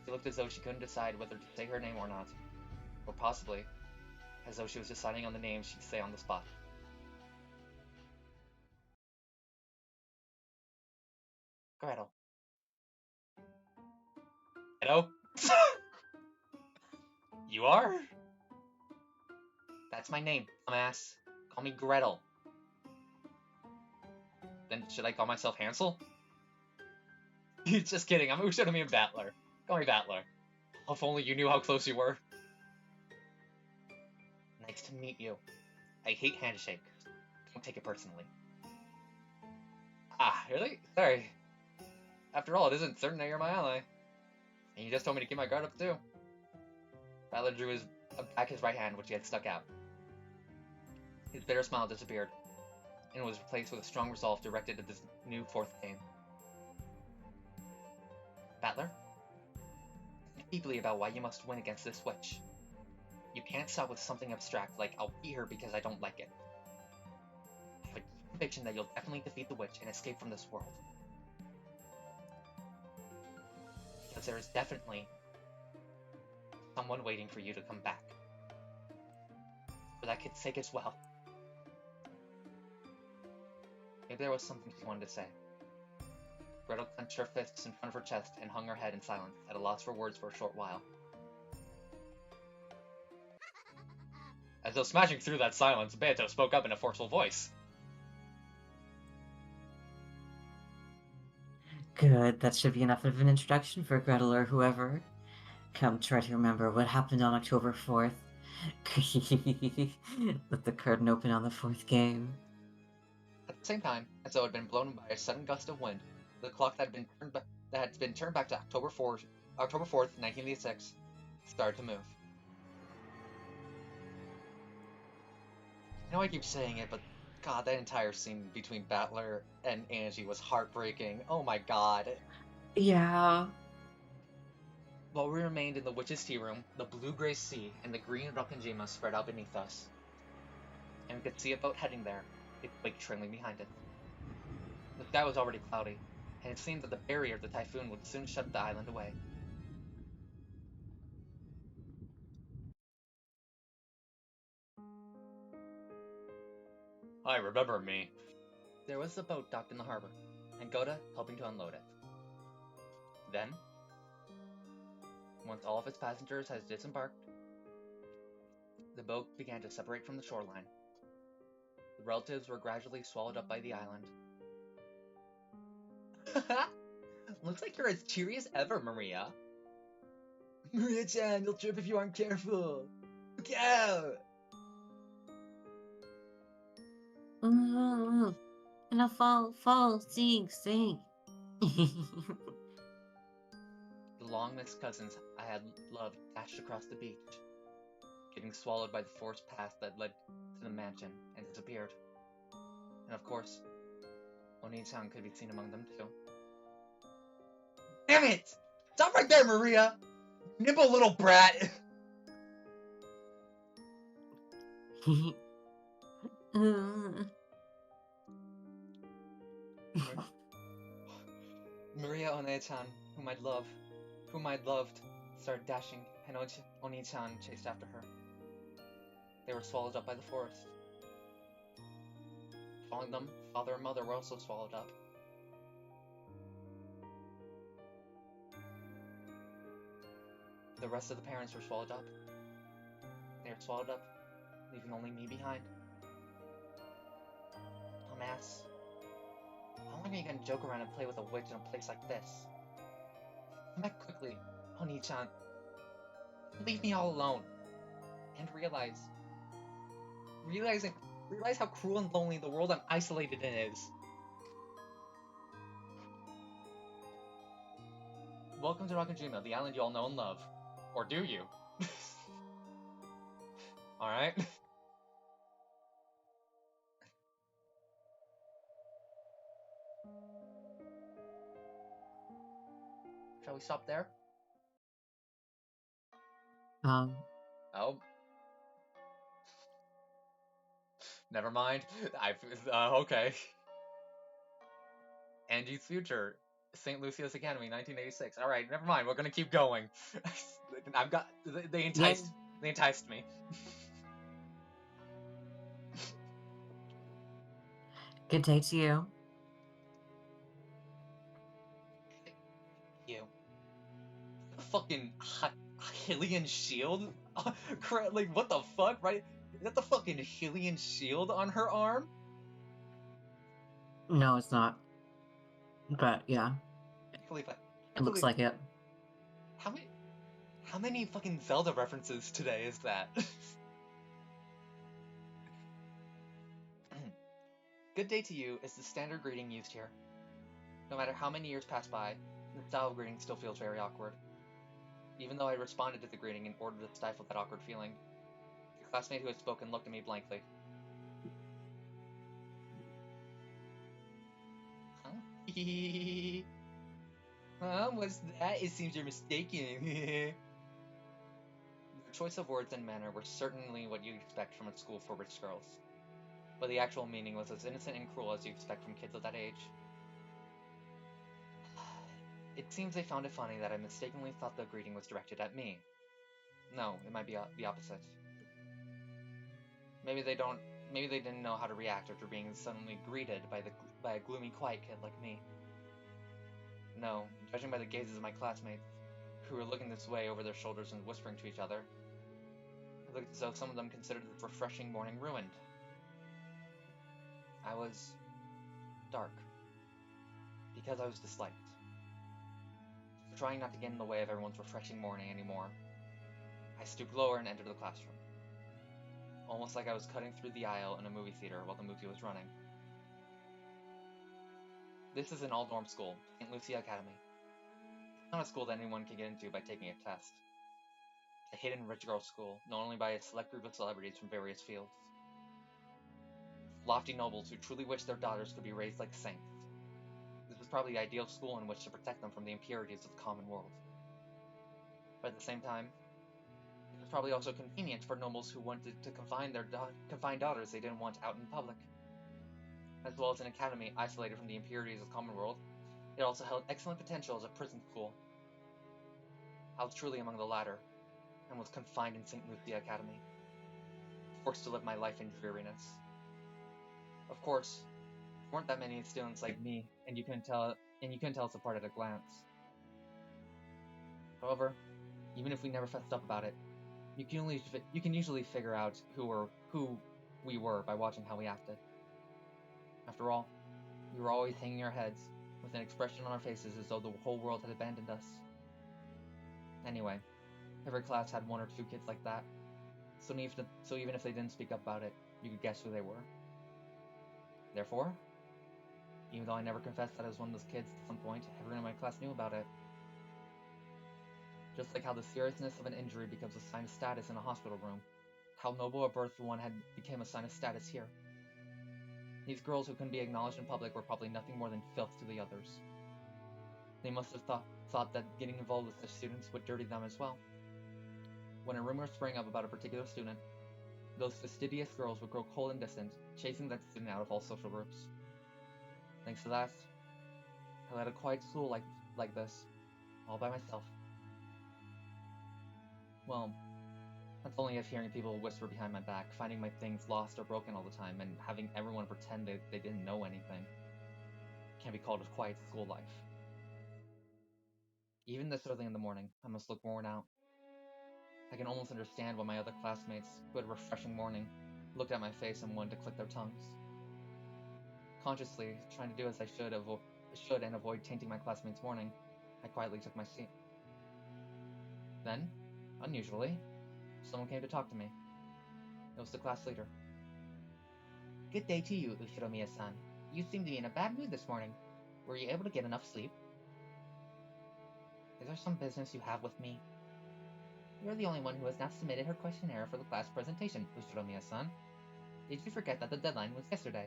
She looked as though she couldn't decide whether to say her name or not, or possibly, as though she was deciding on the name she'd say on the spot. Gretel. Hello? You are? That's my name, dumbass. Call me Gretel. Then should I call myself Hansel? Just kidding, I'm Ushodami and Battler. Call me Battler. If only you knew how close you were. Nice to meet you. I hate handshakes. Don't take it personally. Ah, really? Sorry. After all, it isn't certain that you're my ally. And you just told me to keep my guard up too. Battler drew back his right hand, which he had stuck out. His bitter smile disappeared, and was replaced with a strong resolve directed at this new fourth game. Battler, think deeply about why you must win against this witch. You can't stop with something abstract like, I'll beat her because I don't like it. I have a deep conviction that you'll definitely defeat the witch and escape from this world. Because there is definitely someone waiting for you to come back. For that kid's sake as well. Maybe there was something she wanted to say. Gretel clenched her fists in front of her chest and hung her head in silence, at a loss for words for a short while. As though smashing through that silence, Beato spoke up in a forceful voice. Good, that should be enough of an introduction for Gretel or whoever. Come try to remember what happened on October 4th. Let the curtain open on the fourth game. At the same time, as though it had been blown by a sudden gust of wind, the clock that had been turned back to October 4th, 1986, started to move. I know I keep saying it, but God, that entire scene between Battler and Angie was heartbreaking. Oh my god. Yeah. While we remained in the witch's tea room, the blue-gray sea and the green Rokkenjima spread out beneath us. And we could see a boat heading there, its wake trailing behind it. The sky was already cloudy, and it seemed that the barrier of the typhoon would soon shut the island away. Hi, remember me. There was the boat docked in the harbor, and Goda helping to unload it. Then, once all of its passengers had disembarked, the boat began to separate from the shoreline. The relatives were gradually swallowed up by the island. Looks like you're as cheery as ever, Maria. Maria-chan, you'll trip if you aren't careful. Look out! And a fall, sing. The long-missed cousins I had loved dashed across the beach, getting swallowed by the forest path that led to the mansion and disappeared. And of course, Oni-chan could be seen among them too. Damn it! Stop right there, Maria! Nimble little brat! Maria One-chan, whom I'd loved, started dashing, and Oni-chan chased after her. They were swallowed up by the forest. Following them, father and mother were also swallowed up. The rest of the parents were swallowed up. They were swallowed up, leaving only me behind. Dumbass. How long are you gonna joke around and play with a witch in a place like this? Come back quickly, Oni-chan. Leave me all alone. And realize how cruel and lonely the world I'm isolated in is. Welcome to Rokkenjima, the island you all know and love. Or do you? Alright. Shall we stop there? Oh. Never mind. Okay. Angie's Future. St. Lucia's Academy, 1986. Alright, never mind. We're gonna keep going. They enticed me. Good day to you. You. A fucking Hylian shield? Like, what the fuck, right? Is that the fucking Hylian shield on her arm? No, it's not. But, yeah. It looks like it. How many fucking Zelda references today is that? Good day to you is the standard greeting used here. No matter how many years pass by, the style of greeting still feels very awkward. Even though I responded to the greeting in order to stifle that awkward feeling, the classmate who had spoken looked at me blankly. Huh? Huh? What's that? It seems you're mistaken. Their choice of words and manner were certainly what you'd expect from a school for rich girls, but the actual meaning was as innocent and cruel as you expect from kids of that age. It seems they found it funny that I mistakenly thought the greeting was directed at me. No, it might be the opposite. Maybe they didn't know how to react after being suddenly greeted by a gloomy, quiet kid like me. No, judging by the gazes of my classmates, who were looking this way over their shoulders and whispering to each other, it looked as though some of them considered this refreshing morning ruined. I was dark, because I was disliked. So trying not to get in the way of everyone's refreshing morning anymore, I stooped lower and entered the classroom, almost like I was cutting through the aisle in a movie theater while the movie was running. This is an all-dorm school, St. Lucia Academy. It's not a school that anyone can get into by taking a test. It's a hidden rich girl school, known only by a select group of celebrities from various fields. Lofty nobles who truly wish their daughters could be raised like saints. This was probably the ideal school in which to protect them from the impurities of the common world. But at the same time, it was probably also convenient for nobles who wanted to confine daughters they didn't want out in public. As well as an academy isolated from the impurities of the common world, it also held excellent potential as a prison school. I was truly among the latter, and was confined in St. Lucia Academy, forced to live my life in dreariness. Of course, there weren't that many students like me, and you couldn't tell us apart at a glance. However, even if we never fessed up about it, you can usually figure out who we were by watching how we acted. After all, we were always hanging our heads, with an expression on our faces as though the whole world had abandoned us. Anyway, every class had one or two kids like that, so even if they didn't speak up about it, you could guess who they were. Therefore, even though I never confessed that I was one of those kids at some point, everyone in my class knew about it. Just like how the seriousness of an injury becomes a sign of status in a hospital room, how noble a birth one had became a sign of status here. These girls who couldn't be acknowledged in public were probably nothing more than filth to the others. They must have thought that getting involved with such students would dirty them as well. When a rumor sprang up about a particular student, those fastidious girls would grow cold and distant, chasing that student out of all social groups. Thanks to that, I led a quiet school like this, all by myself. Well, that's only if hearing people whisper behind my back, finding my things lost or broken all the time, and having everyone pretend they didn't know anything. Can't be called a quiet school life. Even this early in the morning, I must look worn out. I can almost understand why my other classmates, who had a refreshing morning, looked at my face and wanted to click their tongues. Consciously, trying to do as I should and avoid tainting my classmates' morning, I quietly took my seat. Then, unusually, someone came to talk to me. It was the class leader. Good day to you, Ushiromiya-san. You seem to be in a bad mood this morning. Were you able to get enough sleep? Is there some business you have with me? You're the only one who has not submitted her questionnaire for the class presentation, Ushiromiya-san. Did you forget that the deadline was yesterday?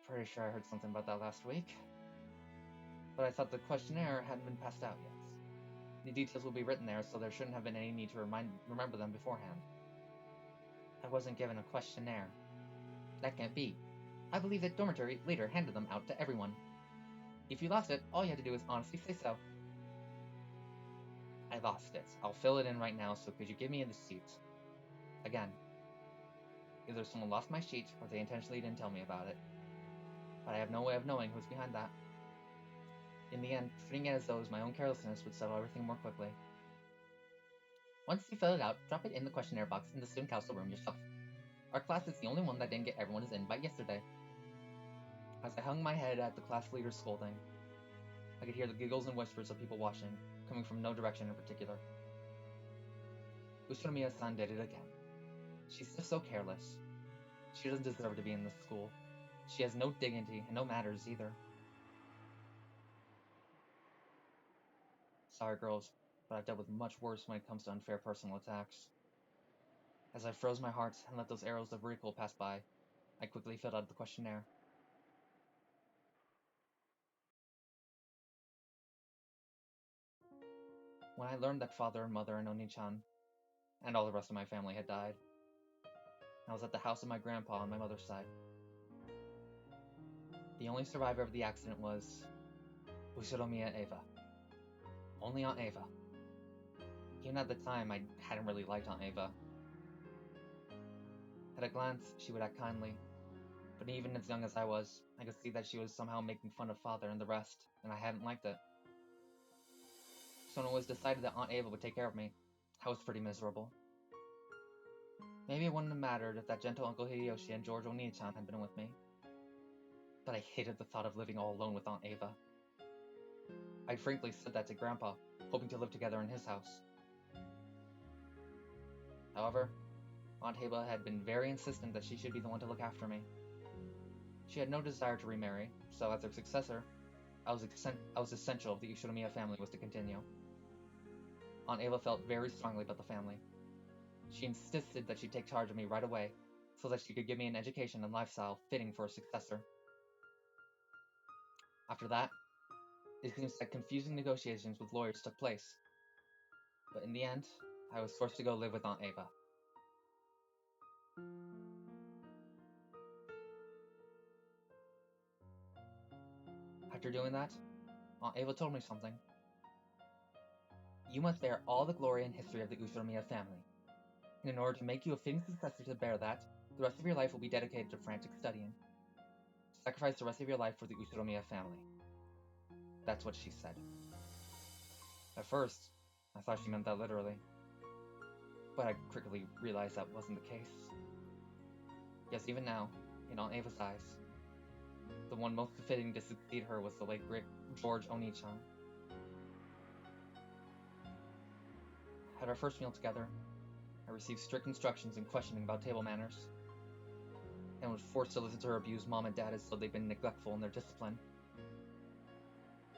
Pretty sure I heard something about that last week. But I thought the questionnaire hadn't been passed out yet. The details will be written there, so there shouldn't have been any need to remember them beforehand. I wasn't given a questionnaire. That can't be. I believe that dormitory leader handed them out to everyone. If you lost it, all you had to do is honestly say so. I lost it. I'll fill it in right now, so could you give me a receipt? Again. Either someone lost my sheet, or they intentionally didn't tell me about it. But I have no way of knowing who's behind that. In the end, treating it as though it was my own carelessness would settle everything more quickly. Once you fill it out, drop it in the questionnaire box in the student council room yourself. Our class is the only one that didn't get everyone's invite yesterday. As I hung my head at the class leader's scolding, I could hear the giggles and whispers of people watching, coming from no direction in particular. Ushiromiya-san did it again. She's just so careless. She doesn't deserve to be in this school. She has no dignity and no manners either. Sorry, girls, but I've dealt with much worse when it comes to unfair personal attacks. As I froze my heart and let those arrows of ridicule pass by, I quickly filled out the questionnaire. When I learned that father and mother and Oni-chan, and all the rest of my family had died, I was at the house of my grandpa on my mother's side. The only survivor of the accident was Ushiromiya Eva. Only Aunt Eva. Even at the time, I hadn't really liked Aunt Eva. At a glance, she would act kindly, but even as young as I was, I could see that she was somehow making fun of father and the rest, and I hadn't liked it. So when it was decided that Aunt Ava would take care of me, I was pretty miserable. Maybe it wouldn't have mattered if that gentle Uncle Hideyoshi and George Oni-chan had been with me, but I hated the thought of living all alone with Aunt Ava. I'd frankly said that to Grandpa, hoping to live together in his house. However, Aunt Ava had been very insistent that she should be the one to look after me. She had no desire to remarry, so as her successor, I was essential if the Ushiromiya family was to continue. Aunt Ava felt very strongly about the family. She insisted that she take charge of me right away, so that she could give me an education and lifestyle fitting for a successor. After that, it seems that confusing negotiations with lawyers took place. But in the end, I was forced to go live with Aunt Ava. After doing that, Aunt Ava told me something. You must bear all the glory and history of the Ushiromiya family. And in order to make you a fitting successor to bear that, the rest of your life will be dedicated to frantic studying. Sacrifice the rest of your life for the Ushiromiya family. That's what she said. At first, I thought she meant that literally. But I quickly realized that wasn't the case. Yes, even now, in Aunt Ava's eyes, the one most fitting to succeed her was the late great George Oni-chan. At our first meal together, I received strict instructions and questioning about table manners, and was forced to listen to her abuse Mom and Dad as though they'd been neglectful in their discipline.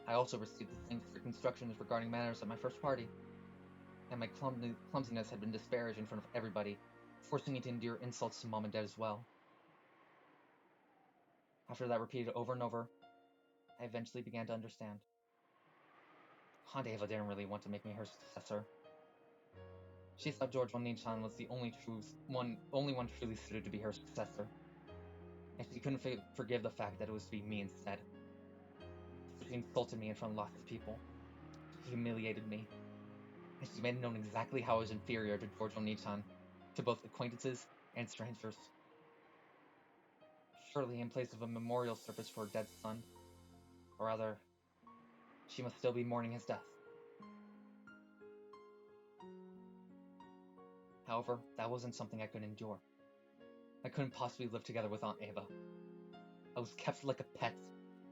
I also received the same strict instructions regarding manners at my first party, and my clumsiness had been disparaged in front of everybody, forcing me to endure insults to Mom and Dad as well. After that repeated over and over, I eventually began to understand. Aunt Ava didn't really want to make me her successor. She thought George Oni-chan was the only one truly suited to be her successor, and she couldn't forgive the fact that it was to be me instead. So she insulted me in front of lots of people. She humiliated me, and she made it known exactly how I was inferior to George Oni-chan, to both acquaintances and strangers. Surely, in place of a memorial service for her dead son, or rather, she must still be mourning his death. However, that wasn't something I could endure. I couldn't possibly live together with Aunt Ava. I was kept like a pet,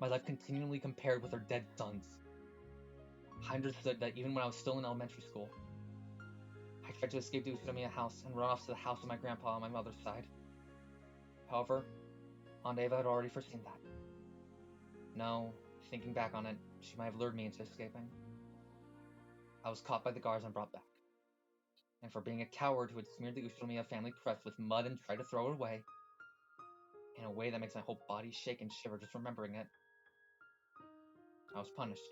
my life continually compared with her dead son's. I understood that even when I was still in elementary school, I tried to escape the Ushiromiya house and run off to the house of my grandpa on my mother's side. However, Aunt Ava had already foreseen that. No, thinking back on it, she might have lured me into escaping. I was caught by the guards and brought back. And for being a coward who had smeared the Ushiromiya family crest with mud and tried to throw it away, in a way that makes my whole body shake and shiver just remembering it, I was punished.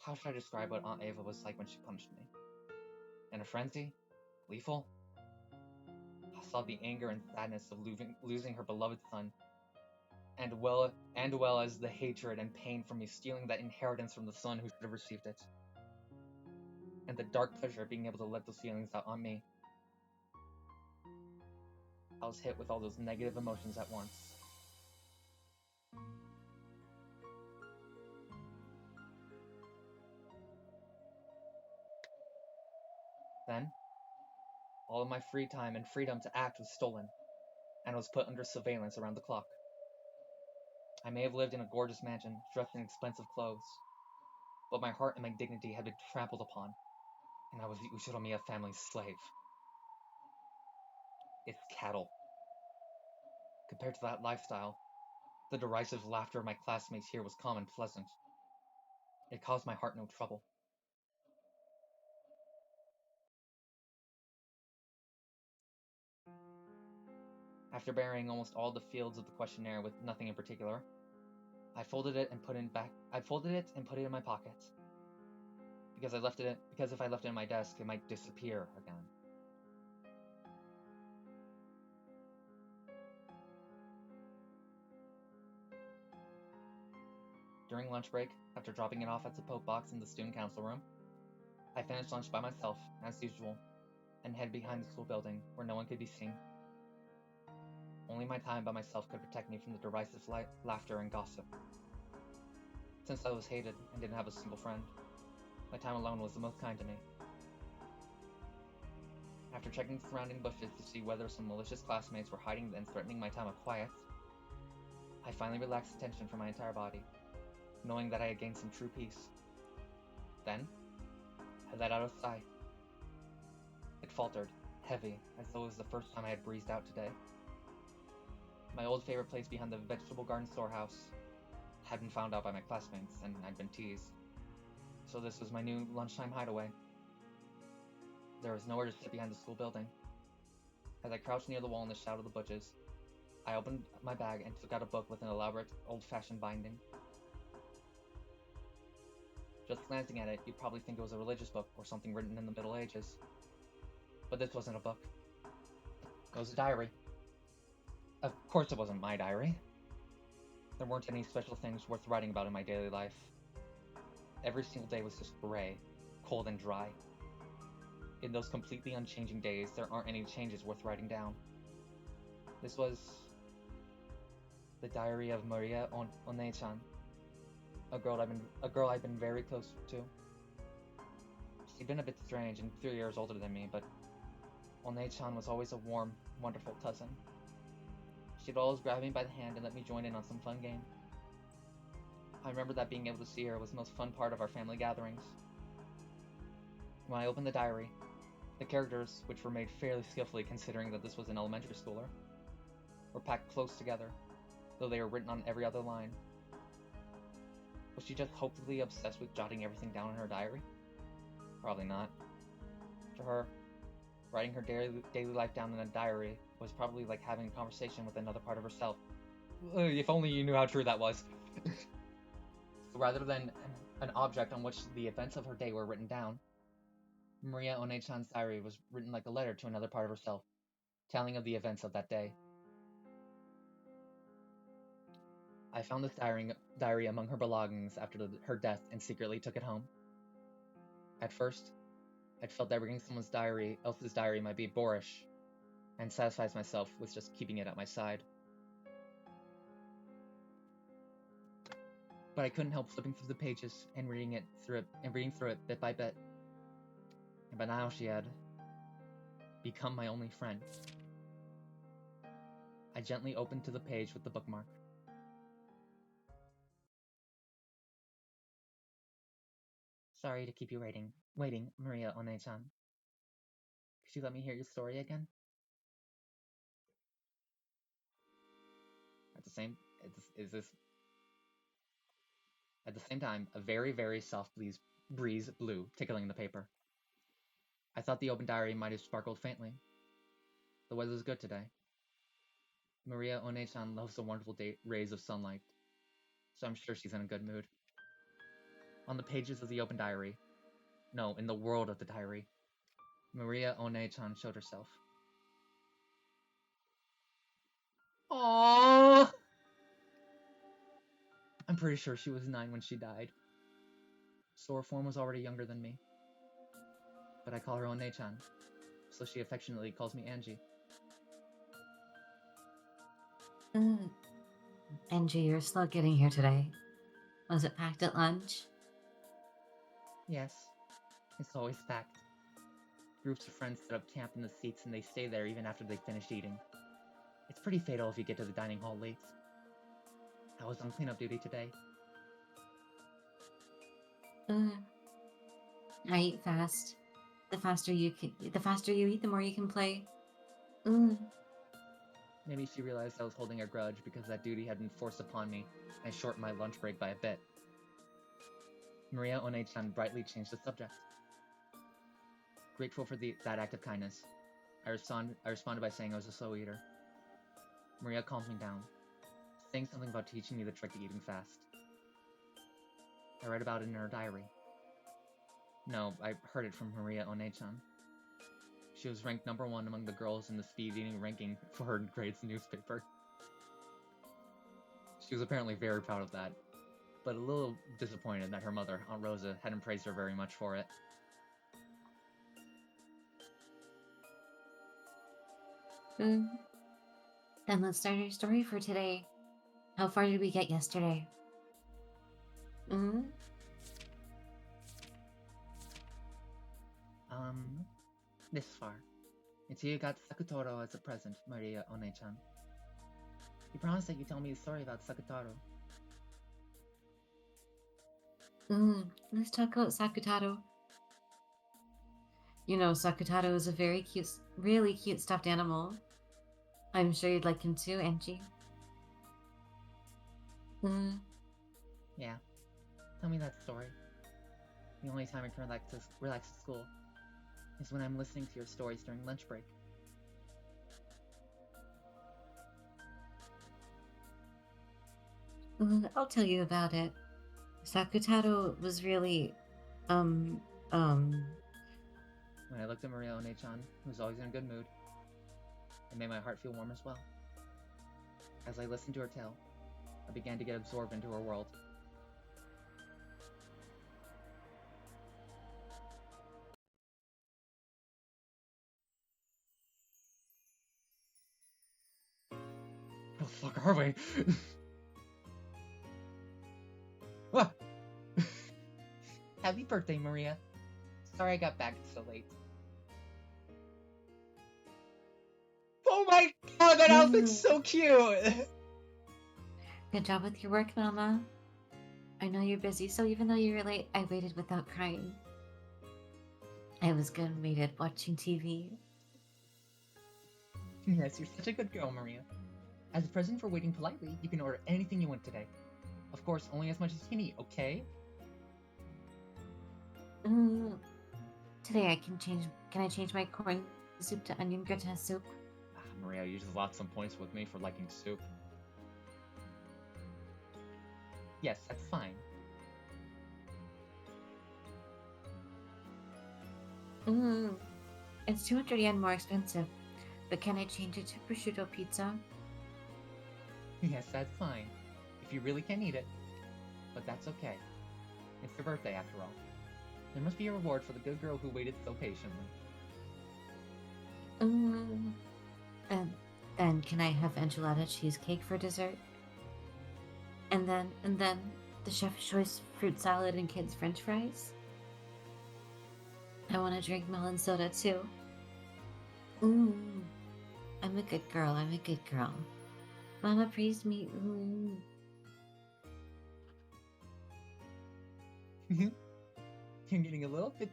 How should I describe what Aunt Ava was like when she punished me? In a frenzy? Gleeful? I saw the anger and sadness of losing her beloved son, and well as the hatred and pain from me stealing that inheritance from the son who should have received it, and the dark pleasure of being able to let those feelings out on me. I was hit with all those negative emotions at once. Then, all of my free time and freedom to act was stolen, and I was put under surveillance around the clock. I may have lived in a gorgeous mansion, dressed in expensive clothes, but my heart and my dignity had been trampled upon, and I was the Ushiromiya family's slave. Its cattle. Compared to that lifestyle, the derisive laughter of my classmates here was calm and pleasant. It caused my heart no trouble. After burying almost all the fields of the questionnaire with nothing in particular, I folded it and put it in my pocket. Because if I left it in my desk, it might disappear again. During lunch break, after dropping it off at the poke box in the student council room, I finished lunch by myself, as usual, and headed behind the school building, where no one could be seen. Only my time by myself could protect me from the derisive laughter and gossip. Since I was hated and didn't have a single friend, my time alone was the most kind to me. After checking the surrounding bushes to see whether some malicious classmates were hiding and threatening my time of quiet, I finally relaxed the tension from my entire body, knowing that I had gained some true peace. Then, I let out a sigh. It faltered, heavy, as though it was the first time I had breathed out today. My old favorite place behind the vegetable garden storehouse had been found out by my classmates, and I'd been teased. So this was my new lunchtime hideaway. There was nowhere to sit behind the school building. As I crouched near the wall in the shadow of the bushes, I opened my bag and took out a book with an elaborate, old-fashioned binding. Just glancing at it, you'd probably think it was a religious book or something written in the Middle Ages. But this wasn't a book. It was a diary. Of course it wasn't my diary. There weren't any special things worth writing about in my daily life. Every single day was just gray, cold and dry. In those completely unchanging days, there aren't any changes worth writing down. This was the diary of Maria One-chan, a girl I've been very close to. She'd been a bit strange and 3 years older than me, but One-chan was always a warm, wonderful cousin. She'd always grab me by the hand and let me join in on some fun game. I remember that being able to see her was the most fun part of our family gatherings. When I opened the diary, the characters, which were made fairly skillfully considering that this was an elementary schooler, were packed close together, though they were written on every other line. Was she just hopelessly obsessed with jotting everything down in her diary? Probably not. To her, writing her daily life down in a diary was probably like having a conversation with another part of herself. If only you knew how true that was. So rather than an object on which the events of her day were written down, Maria One-chan's diary was written like a letter to another part of herself, telling of the events of that day. I found this diary among her belongings after her death and secretly took it home. At first, I'd felt that reading someone else's diary might be boorish, and satisfies myself with just keeping it at my side. But I couldn't help flipping through the pages and reading through it bit by bit. And by now she had become my only friend. I gently opened to the page with the bookmark. Sorry to keep you waiting, Maria One-chan. Could you let me hear your story again? At the same time, a very, very soft breeze blew, tickling the paper. I thought the open diary might have sparkled faintly. The weather's good today. Maria One-chan loves the wonderful rays of sunlight, so I'm sure she's in a good mood. On the pages of the open diary, no, in the world of the diary, Maria One-chan showed herself. Aww! I'm pretty sure she was 9 when she died, so her form was already younger than me. But I call her One-chan, so she affectionately calls me Angie. Angie, you're slow getting here today. Was it packed at lunch? Yes, it's always packed. Groups of friends set up camp in the seats and they stay there even after they finish eating. It's pretty fatal if you get to the dining hall late. I was on cleanup duty today. I eat fast. The faster you eat, the more you can play. Maybe she realized I was holding a grudge because that duty had been forced upon me, and I shortened my lunch break by a bit. Maria One-chan brightly changed the subject. Grateful for that act of kindness, I responded by saying I was a slow eater. Maria calmed me down, saying something about teaching me the trick of eating fast. I read about it in her diary. No, I heard it from Maria One-chan. She was ranked #1 among the girls in the speed eating ranking for her grades newspaper. She was apparently very proud of that, but a little disappointed that her mother, Aunt Rosa, hadn't praised her very much for it. Then let's start our story for today. How far did we get yesterday? This far. Until you got Sakutaro as a present, Maria One-chan. You promised that you'd tell me a story about Sakutaro. Let's talk about Sakutaro. You know, Sakutaro is a very cute, really cute stuffed animal. I'm sure you'd like him too, Angie. Yeah. Tell me that story. The only time I can relax at school is when I'm listening to your stories during lunch break. I'll tell you about it. Sakutaro was really, When I looked at Maria One-chan, who was always in a good mood, it made my heart feel warm as well. As I listened to her tale, I began to get absorbed into her world. Where the fuck are we? What? Happy birthday, Maria. Sorry I got back so late. Oh my god, that outfit's so cute! Good job with your work, Mama. I know you're busy, so even though you were late, I waited without crying. I was good and waited watching TV. Yes, you're such a good girl, Maria. As a present for waiting politely, you can order anything you want today. Of course, only as much as you can eat, okay? Today can I change my corn soup to onion gratin soup? Maria usually lost some points with me for liking soup. Yes, that's fine. It's 200 yen more expensive, but can I change it to prosciutto pizza? Yes, that's fine. If you really can't eat it. But that's okay. It's your birthday, after all. There must be a reward for the good girl who waited so patiently. Then can I have enchilada cheesecake for dessert? And then the chef's choice fruit salad and kids' french fries? I want to drink melon soda too. I'm a good girl, Mama praised me. You're getting a little too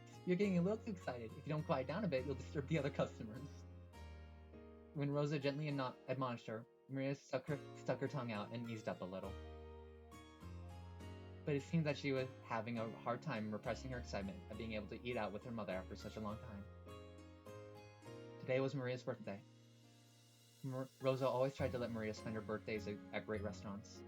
excited. If you don't quiet down a bit, you'll disturb the other customers. When Rosa gently admonished her, Maria stuck her tongue out and eased up a little. But it seemed that she was having a hard time repressing her excitement at being able to eat out with her mother after such a long time. Today was Maria's birthday. Rosa always tried to let Maria spend her birthdays at great restaurants.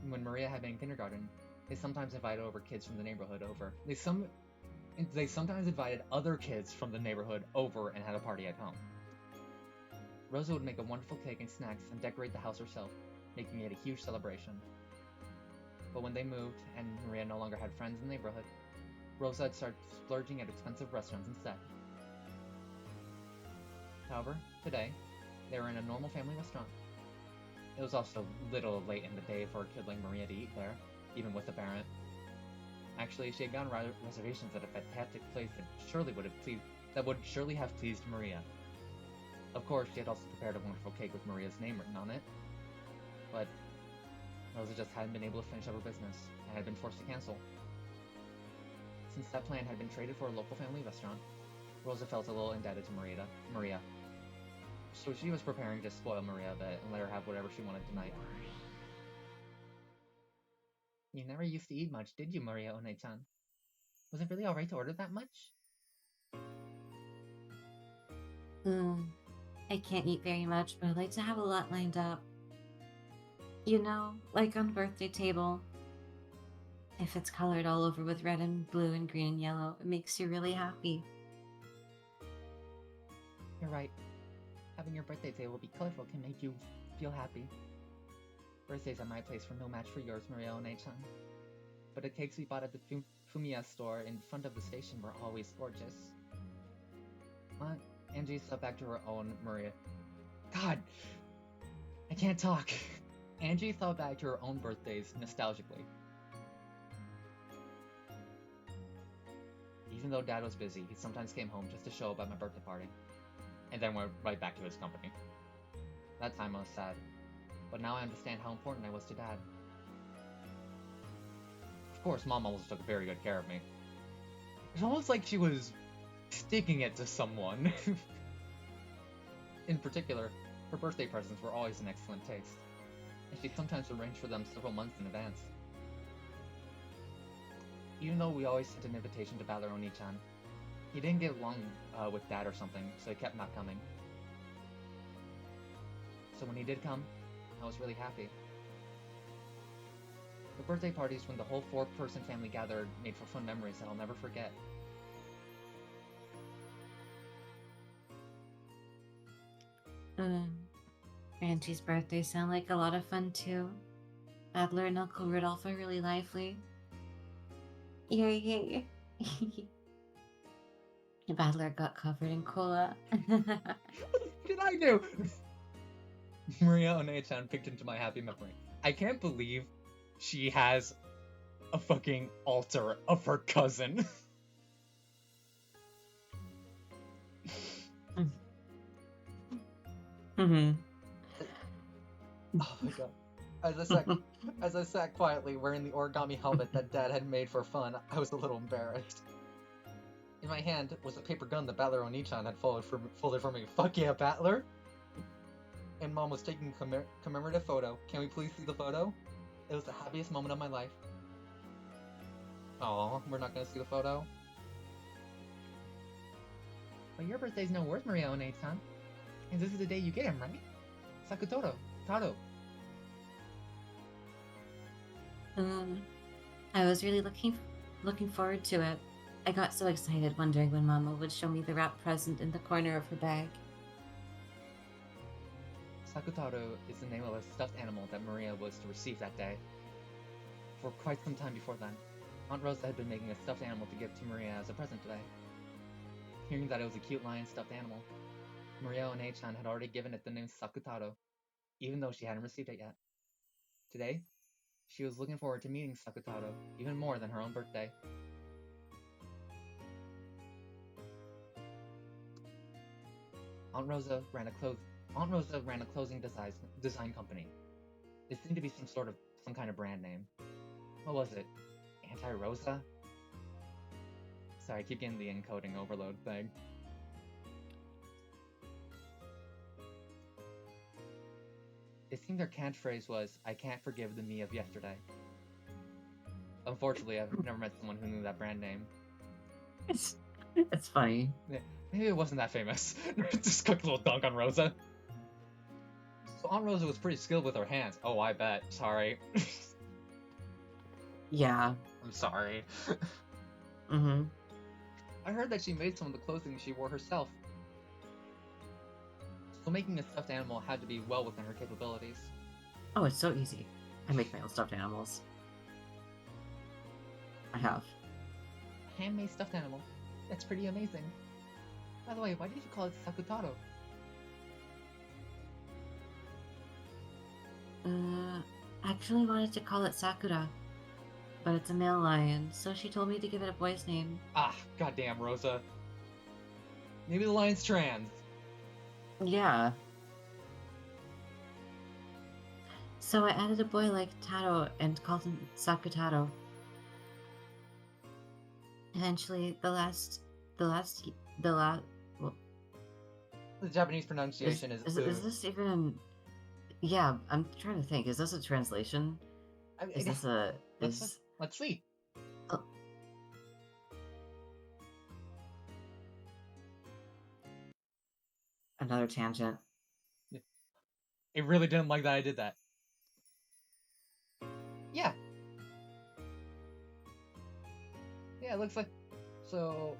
When Maria had been in kindergarten, they sometimes invited kids from the neighborhood over. They sometimes invited other kids from the neighborhood over and had a party at home. Rosa would make a wonderful cake and snacks and decorate the house herself, making it a huge celebration. But when they moved, and Maria no longer had friends in the neighborhood, Rosa had started splurging at expensive restaurants instead. However, today, they were in a normal family restaurant. It was also a little late in the day for a kid like Maria to eat there, even with a parent. Actually, she had gotten reservations at a fantastic place that would surely have pleased Maria. Of course, she had also prepared a wonderful cake with Maria's name written on it, but Rosa just hadn't been able to finish up her business, and had been forced to cancel. Since that plan had been traded for a local family restaurant, Rosa felt a little indebted to Maria. So she was preparing to spoil Maria a bit and let her have whatever she wanted tonight. You never used to eat much, did you, Maria One-chan? Was it really alright to order that much? I can't eat very much, but I like to have a lot lined up. You know, like on birthday table. If it's colored all over with red and blue and green and yellow, it makes you really happy. You're right. Having your birthday table be colorful can make you feel happy. Birthdays at my place were no match for yours, Maria One-chan. But the cakes we bought at the Fumiya store in front of the station were always gorgeous. Angie thought back to her own Maria. God! I can't talk! Angie thought back to her own birthdays nostalgically. Even though Dad was busy, he sometimes came home just to show up at my birthday party, and then went right back to his company. That time I was sad, but now I understand how important I was to Dad. Of course, Mom always took very good care of me. It's almost like she was sticking it to someone. In particular, her birthday presents were always in excellent taste, and she sometimes arranged for them several months in advance. Even though we always sent an invitation to Battler Oni-chan, he didn't get along with Dad or something, so he kept not coming. So when he did come, I was really happy. The birthday parties when the whole 4-person family gathered made for fun memories that I'll never forget. Angie's birthdays sound like a lot of fun too. Adler and Uncle Rudolph are really lively. Yay! Battler got covered in cola. What did I do? Maria One-chan picked into my happy memory. I can't believe she has a fucking altar of her cousin. Mm-hmm. Oh my god. As I sat quietly wearing the origami helmet that Dad had made for fun, I was a little embarrassed. In my hand was a paper gun that Battler Oni-chan had folded for me. Fuck yeah, Battler! And Mom was taking a commemorative photo. Can we please see the photo? It was the happiest moment of my life. Aw, we're not gonna see the photo? But your birthday's no worth, Maria One-chan. And this is the day you get him, right? Sakutoro, Taro. I was really looking forward to it. I got so excited wondering when Mama would show me the wrapped present in the corner of her bag. Sakutaro is the name of a stuffed animal that Maria was to receive that day. For quite some time before then, Aunt Rosa had been making a stuffed animal to give to Maria as a present today. Hearing that it was a cute lion stuffed animal, Maria One-chan had already given it the name Sakutaro, even though she hadn't received it yet. Today, she was looking forward to meeting Sakutaro even more than her own birthday. Aunt Rosa ran a clothing design company. It seemed to be some kind of brand name. What was it? Anti-Rosa? Sorry, I keep getting the encoding overload thing. It seemed their catchphrase was, "I can't forgive the me of yesterday." Unfortunately, I've never met someone who knew that brand name. It's funny. Yeah, maybe it wasn't that famous. Just quick little dunk on Rosa. So Aunt Rosa was pretty skilled with her hands. Oh, I bet. Sorry. Yeah. I'm sorry. Mm-hmm. I heard that she made some of the clothing she wore herself. So making a stuffed animal had to be well within her capabilities. Oh, it's so easy. I make my own stuffed animals. I have. A handmade stuffed animal? That's pretty amazing. By the way, why did you call it Sakutaro? Actually wanted to call it Sakura, but it's a male lion, so she told me to give it a boy's name. Ah, goddamn, Rosa. Maybe the lion's trans. Yeah. So I added a boy like Taro and called him Sakutaro. Eventually, The Japanese pronunciation is Is this even? Yeah, I'm trying to think. Is this a translation? Is this a let's see. Oh. Another tangent. It really didn't like that I did that. Yeah. Yeah, it looks like so.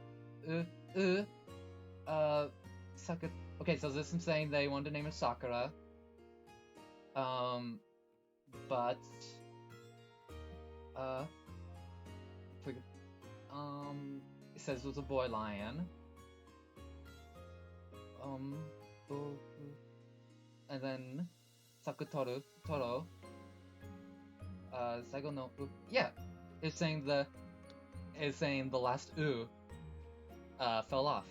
Sakura. Okay, so this is saying they wanted to name it Sakura. But it says it was a boy lion. And then Sakutoru Toro. Saigo no yeah, it's saying the last fell off.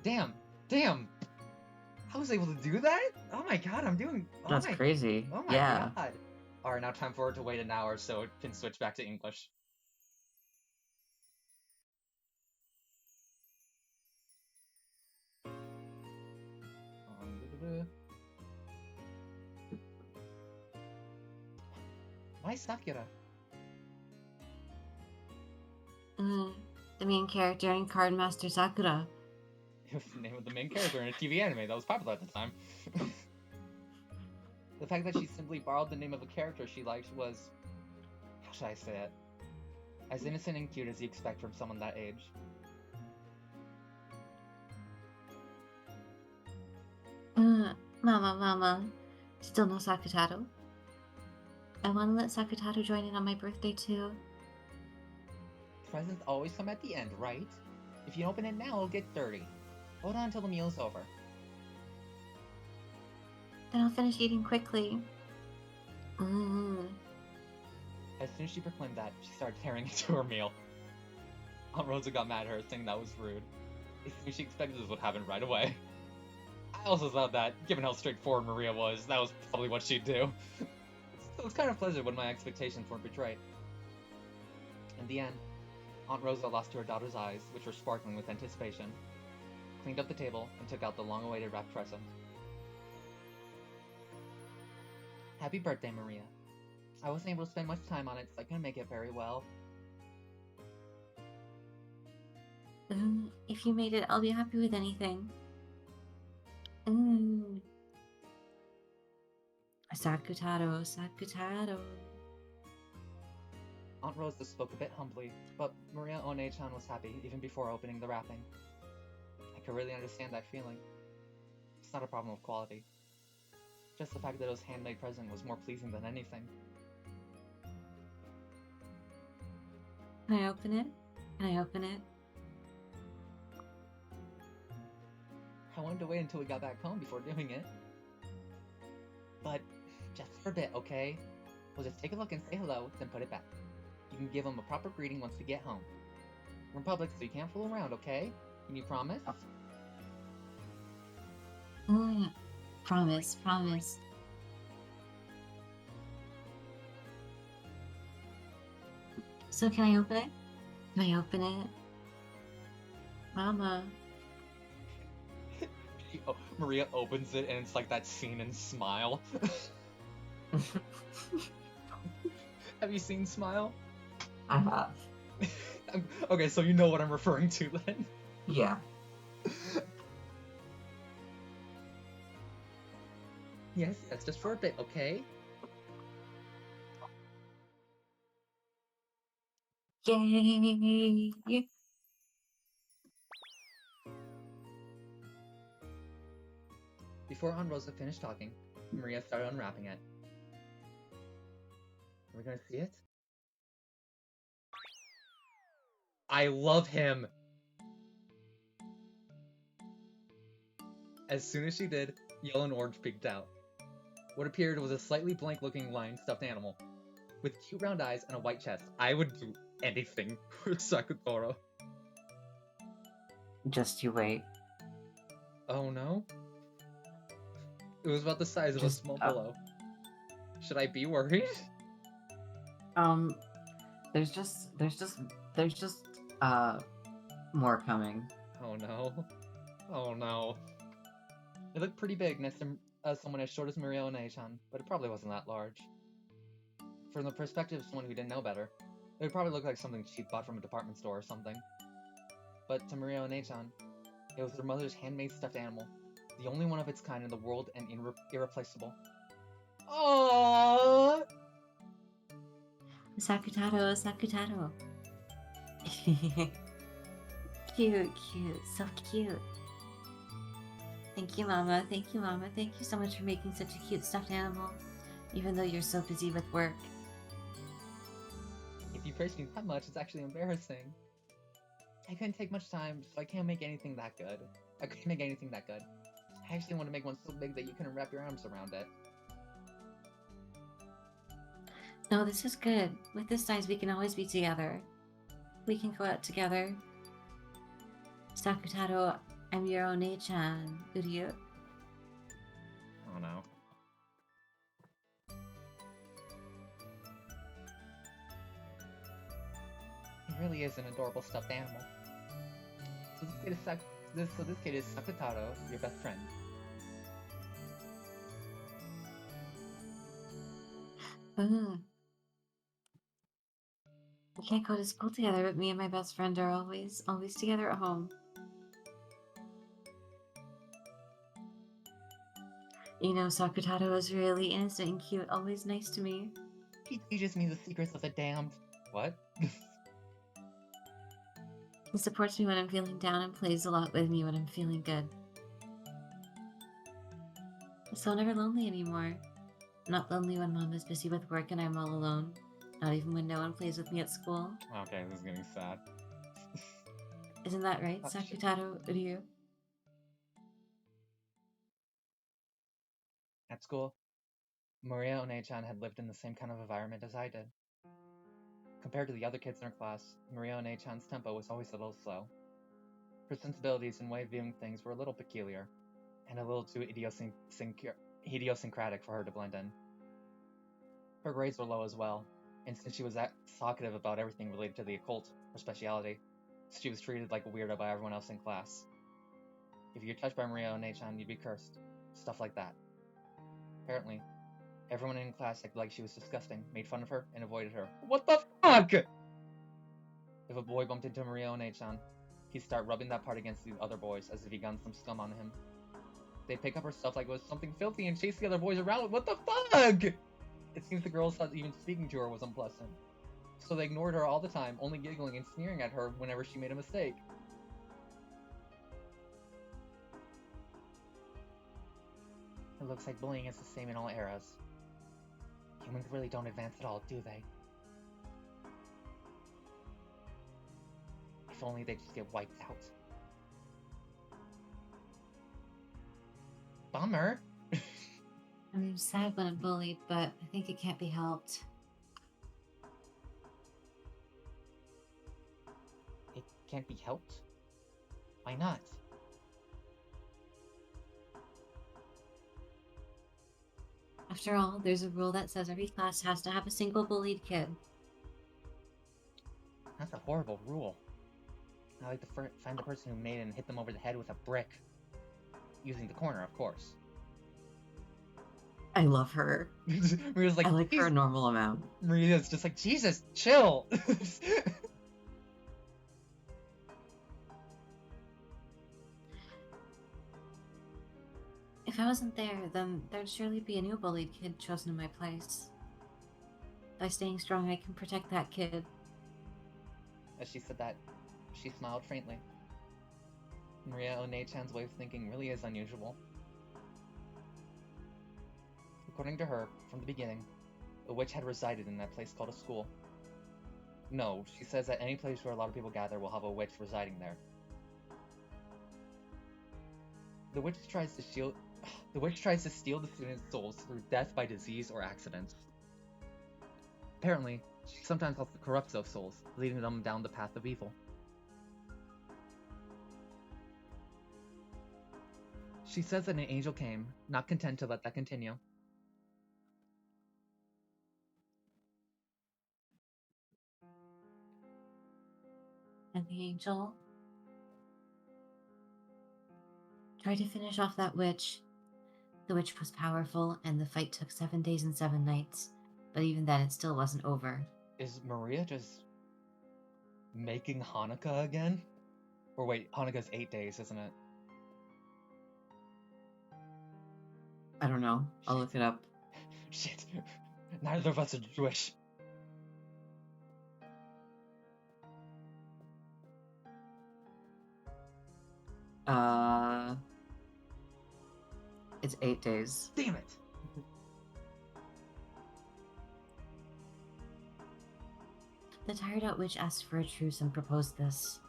Damn. I was able to do that? Oh my god, I'm doing. That's crazy. Oh my god. Alright, now time for it to wait an hour so it can switch back to English. Why Sakura? The main character in Cardmaster Sakura. It was the name of the main character in a TV anime that was popular at the time. The fact that she simply borrowed the name of a character she liked was, how should I say it, as innocent and cute as you expect from someone that age. Mama, still no Sakutaro? I want to let Sakutaro join in on my birthday too. Presents always come at the end, right? If you open it now, it'll get dirty. Hold on until the meal's over. Then I'll finish eating quickly. As soon as she proclaimed that, she started tearing into her meal. Aunt Rosa got mad at her, saying that was rude. It seemed she expected this would happen right away. I also thought that, given how straightforward Maria was, that was probably what she'd do. So it was kind of pleasant when my expectations weren't betrayed. In the end, Aunt Rosa lost to her daughter's eyes, which were sparkling with anticipation, cleaned up the table, and took out the long-awaited wrapped present. Happy birthday, Maria. I wasn't able to spend much time on it, so I couldn't make it very well. If you made it, I'll be happy with anything. Sakutaro. Aunt Rosa spoke a bit humbly, but Maria One-chan was happy even before opening the wrapping. I could really understand that feeling. It's not a problem of quality. Just the fact that it was handmade present was more pleasing than anything. Can I open it? I wanted to wait until we got back home before doing it. But just for a bit, okay? We'll just take a look and say hello, then put it back. You can give them a proper greeting once we get home. We're in public, so you can't fool around, okay? Can you promise? Promise. So can I open it? Mama. Maria opens it and it's like that scene in Smile. Have you seen Smile? I have. Okay, so you know what I'm referring to then. Yeah. Yes, that's just for a bit, okay? Yay! Before Aunt Rosa finished talking, Maria started unwrapping it. Are we gonna see it? I love him! As soon as she did, Yellow and Orange peeked out. What appeared was a slightly blank-looking lion stuffed animal, with cute round eyes and a white chest. I would do anything for Sakutaro. Just you wait. Oh no? It was about the size of a small pillow. Should I be worried? There's just more coming. Oh no. Oh no. It looked pretty big next to someone as short as Mirio One-chan, but it probably wasn't that large. From the perspective of someone who didn't know better, it would probably look like something she'd bought from a department store or something. But to Mirio One-chan, it was her mother's handmade stuffed animal, the only one of its kind in the world and irreplaceable. Aww! Sakutaro, Sakutaro. Cute, cute, so cute. Thank you, Mama. Thank you, Mama. Thank you so much for making such a cute stuffed animal, even though you're so busy with work. If you praise me that much, it's actually embarrassing. I couldn't take much time, so I can't make anything that good. I couldn't make anything that good. I actually want to make one so big that you couldn't wrap your arms around it. No, this is good. With this size, we can always be together. We can go out together. Sakutaro, I'm your One-chan. Uryu. Oh no. He really is an adorable stuffed animal. So this kid is Sakutaro, your best friend. We can't go to school together, but me and my best friend are always together at home. You know, Sakutaro is really innocent and cute, always nice to me. He teaches me the secrets of the damned. What? He supports me when I'm feeling down and plays a lot with me when I'm feeling good. So I'm never lonely anymore. Not lonely when Mom is busy with work and I'm all alone. Not even when no one plays with me at school. Okay, this is getting sad. Isn't that right, Sakutaro Uryu? At school, Maria One-chan had lived in the same kind of environment as I did. Compared to the other kids in her class, Maria One-chan's tempo was always a little slow. Her sensibilities and way of viewing things were a little peculiar, and a little too idiosyncratic for her to blend in. Her grades were low as well, and since she was talkative about everything related to the occult, her speciality, she was treated like a weirdo by everyone else in class. If you were touched by Maria One-chan, you'd be cursed. Stuff like that. Apparently, everyone in class acted like she was disgusting, made fun of her, and avoided her. What the fuck?! If a boy bumped into Maria One-chan, he'd start rubbing that part against the other boys as if he got some scum on him. They'd pick up her stuff like it was something filthy and chase the other boys around. What the fuck?! It seems the girls thought even speaking to her was unpleasant. So they ignored her all the time, only giggling and sneering at her whenever she made a mistake. It looks like bullying is the same in all eras. Humans really don't advance at all, do they? If only they just get wiped out. Bummer! I'm sad when I'm bullied, but I think it can't be helped. It can't be helped? Why not? After all, there's a rule that says every class has to have a single bullied kid. That's a horrible rule. I like to find the person who made it and hit them over the head with a brick. Using the corner, of course. I love her. Maria's like, I like her a normal amount. Maria's just like, Jesus, chill! If I wasn't there, then there'd surely be a new bullied kid chosen in my place. By staying strong, I can protect that kid. As she said that, she smiled faintly. Maria One-chan's way of thinking really is unusual. According to her, from the beginning, a witch had resided in that place called a school. No, she says that any place where a lot of people gather will have a witch residing there. The witch tries to steal the students' souls through death by disease or accidents. Apparently, she sometimes also corrupts those souls, leading them down the path of evil. She says that an angel came, not content to let that continue. And the angel? Tried to finish off that witch. The witch was powerful, and the fight took 7 days and 7 nights. But even then, it still wasn't over. Is Maria just making Hanukkah again? Or wait, Hanukkah's 8 days, isn't it? I don't know. I'll look it up. Shit. Neither of us are Jewish. It's 8 days. Damn it! The tired out witch asked for a truce and proposed this.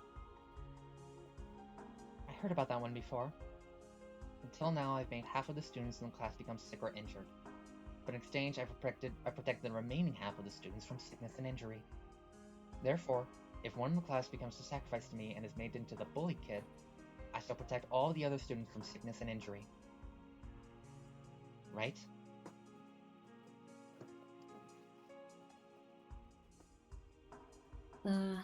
I heard about that one before. Until now, I've made half of the students in the class become sick or injured. But in exchange, I protected the remaining half of the students from sickness and injury. Therefore, if one in the class becomes a sacrifice to me and is made into the bully kid, I shall protect all the other students from sickness and injury. Right? The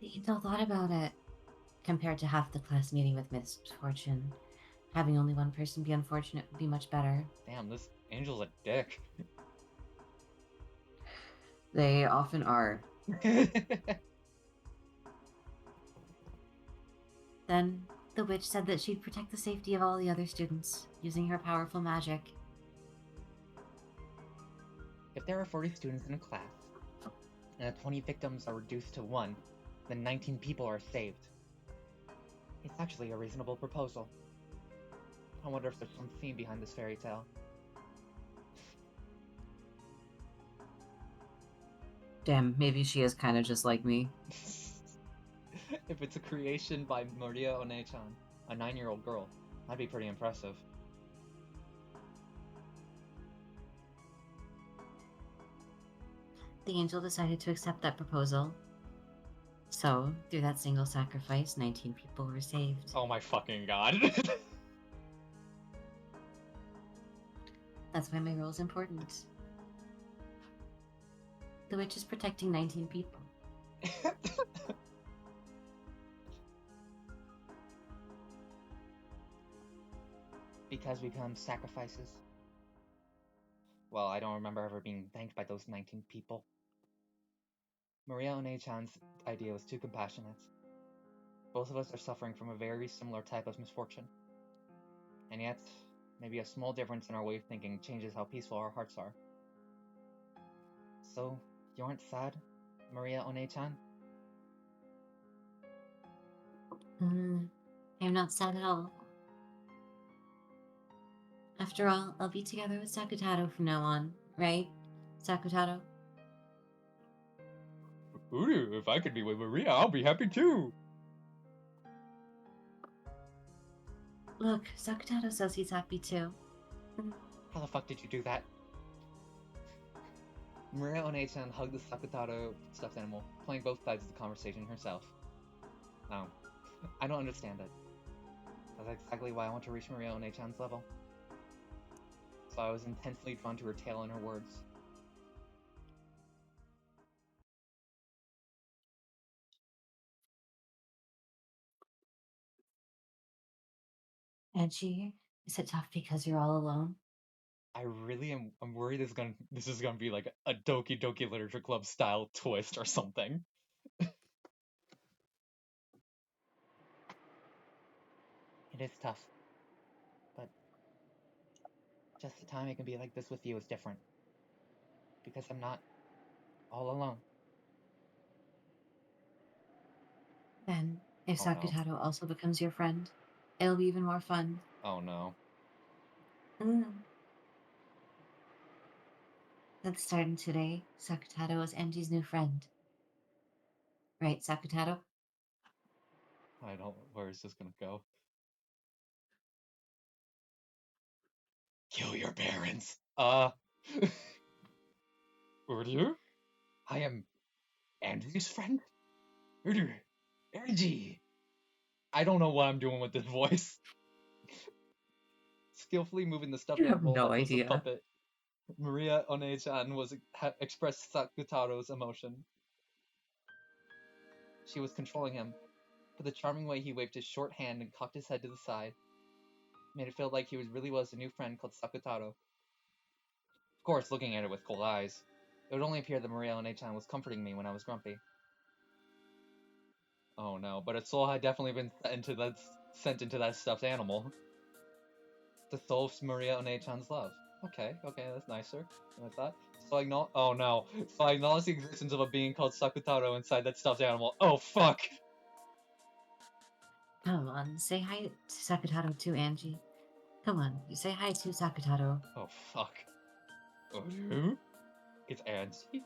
angel thought about it. Compared to half the class meeting with misfortune, having only one person be unfortunate would be much better. Damn, this angel's a dick. They often are. Then, the witch said that she'd protect the safety of all the other students, using her powerful magic. If there are 40 students in a class, and the 20 victims are reduced to 1, then 19 people are saved. It's actually a reasonable proposal. I wonder if there's some theme behind this fairy tale. Damn, maybe she is kind of just like me. If it's a creation by Maria One-chan, a 9-year-old girl, that'd be pretty impressive. The angel decided to accept that proposal. So, through that single sacrifice, 19 people were saved. Oh my fucking god. That's why my role is important. The witch is protecting 19 people. Because we become sacrifices. Well, I don't remember ever being thanked by those 19 people. Maria One-chan's idea was too compassionate. Both of us are suffering from a very similar type of misfortune. And yet, maybe a small difference in our way of thinking changes how peaceful our hearts are. So, you aren't sad, Maria One-chan? I'm not sad at all. After all, I'll be together with Sakutaro from now on, right, Sakutaro? Ooh, if I could be with Maria, I'll be happy too! Look, Sakutaro says he's happy too. How the fuck did you do that? Maria One-chan hugged the Sakutaro stuffed animal, playing both sides of the conversation herself. No, I don't understand it. That's exactly why I want to reach Maria One-chan's level. So I was intensely drawn to her tale and her words. Edgy? Is it tough because you're all alone? I really am. I'm worried this is gonna be like a Doki Doki Literature Club style twist or something. It is tough, but just the time I can be like this with you is different. Because I'm not all alone. Then, if Oh no. Sakutaro also becomes your friend, it'll be even more fun. Oh no. That's starting today. Sakutaro is Anji's new friend. Right, Sakutaro? I don't. Where is this gonna go? Kill your parents. Urdu? I am Andrew's friend? Urdu. Angie. I don't know what I'm doing with this voice. Skillfully moving the stuffed You have animal no that was a idea. puppet, Maria One-chan expressed Sakutaro's emotion. She was controlling him, but the charming way he waved his short hand and cocked his head to the side, made it feel like he really was a new friend called Sakutaro. Of course, looking at it with cold eyes, it would only appear that Maria One-chan was comforting me when I was grumpy. Oh no, but its soul had definitely been sent into that stuffed animal. The soul of Maria One-chan's love. Okay, that's nicer than I thought. So I acknowledge— oh no. So I acknowledge the existence of a being called Sakutaro inside that stuffed animal. Oh fuck! Come on, say hi to Sakutaro too, Angie. Come on, you say hi to Sakutaro. Oh fuck. Oh, who? It's Angie?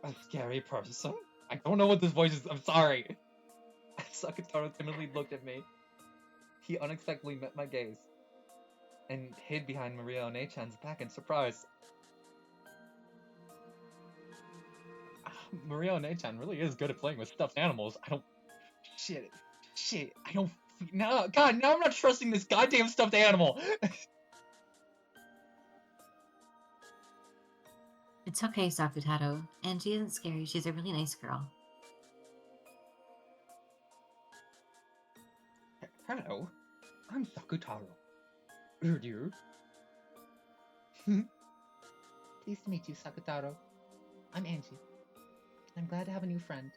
A scary person? I don't know what this voice is. I'm sorry. Sakutaro timidly looked at me. He unexpectedly met my gaze and hid behind Maria One-chan's back in surprise. Maria One-chan really is good at playing with stuffed animals. I don't— Shit. I don't— No, God, now I'm not trusting this goddamn stuffed animal! It's okay, Sakutaro. Angie isn't scary, she's a really nice girl. Hello, I'm Sakutaro. Dear. Pleased to meet you, Sakutaro. I'm Angie. I'm glad to have a new friend.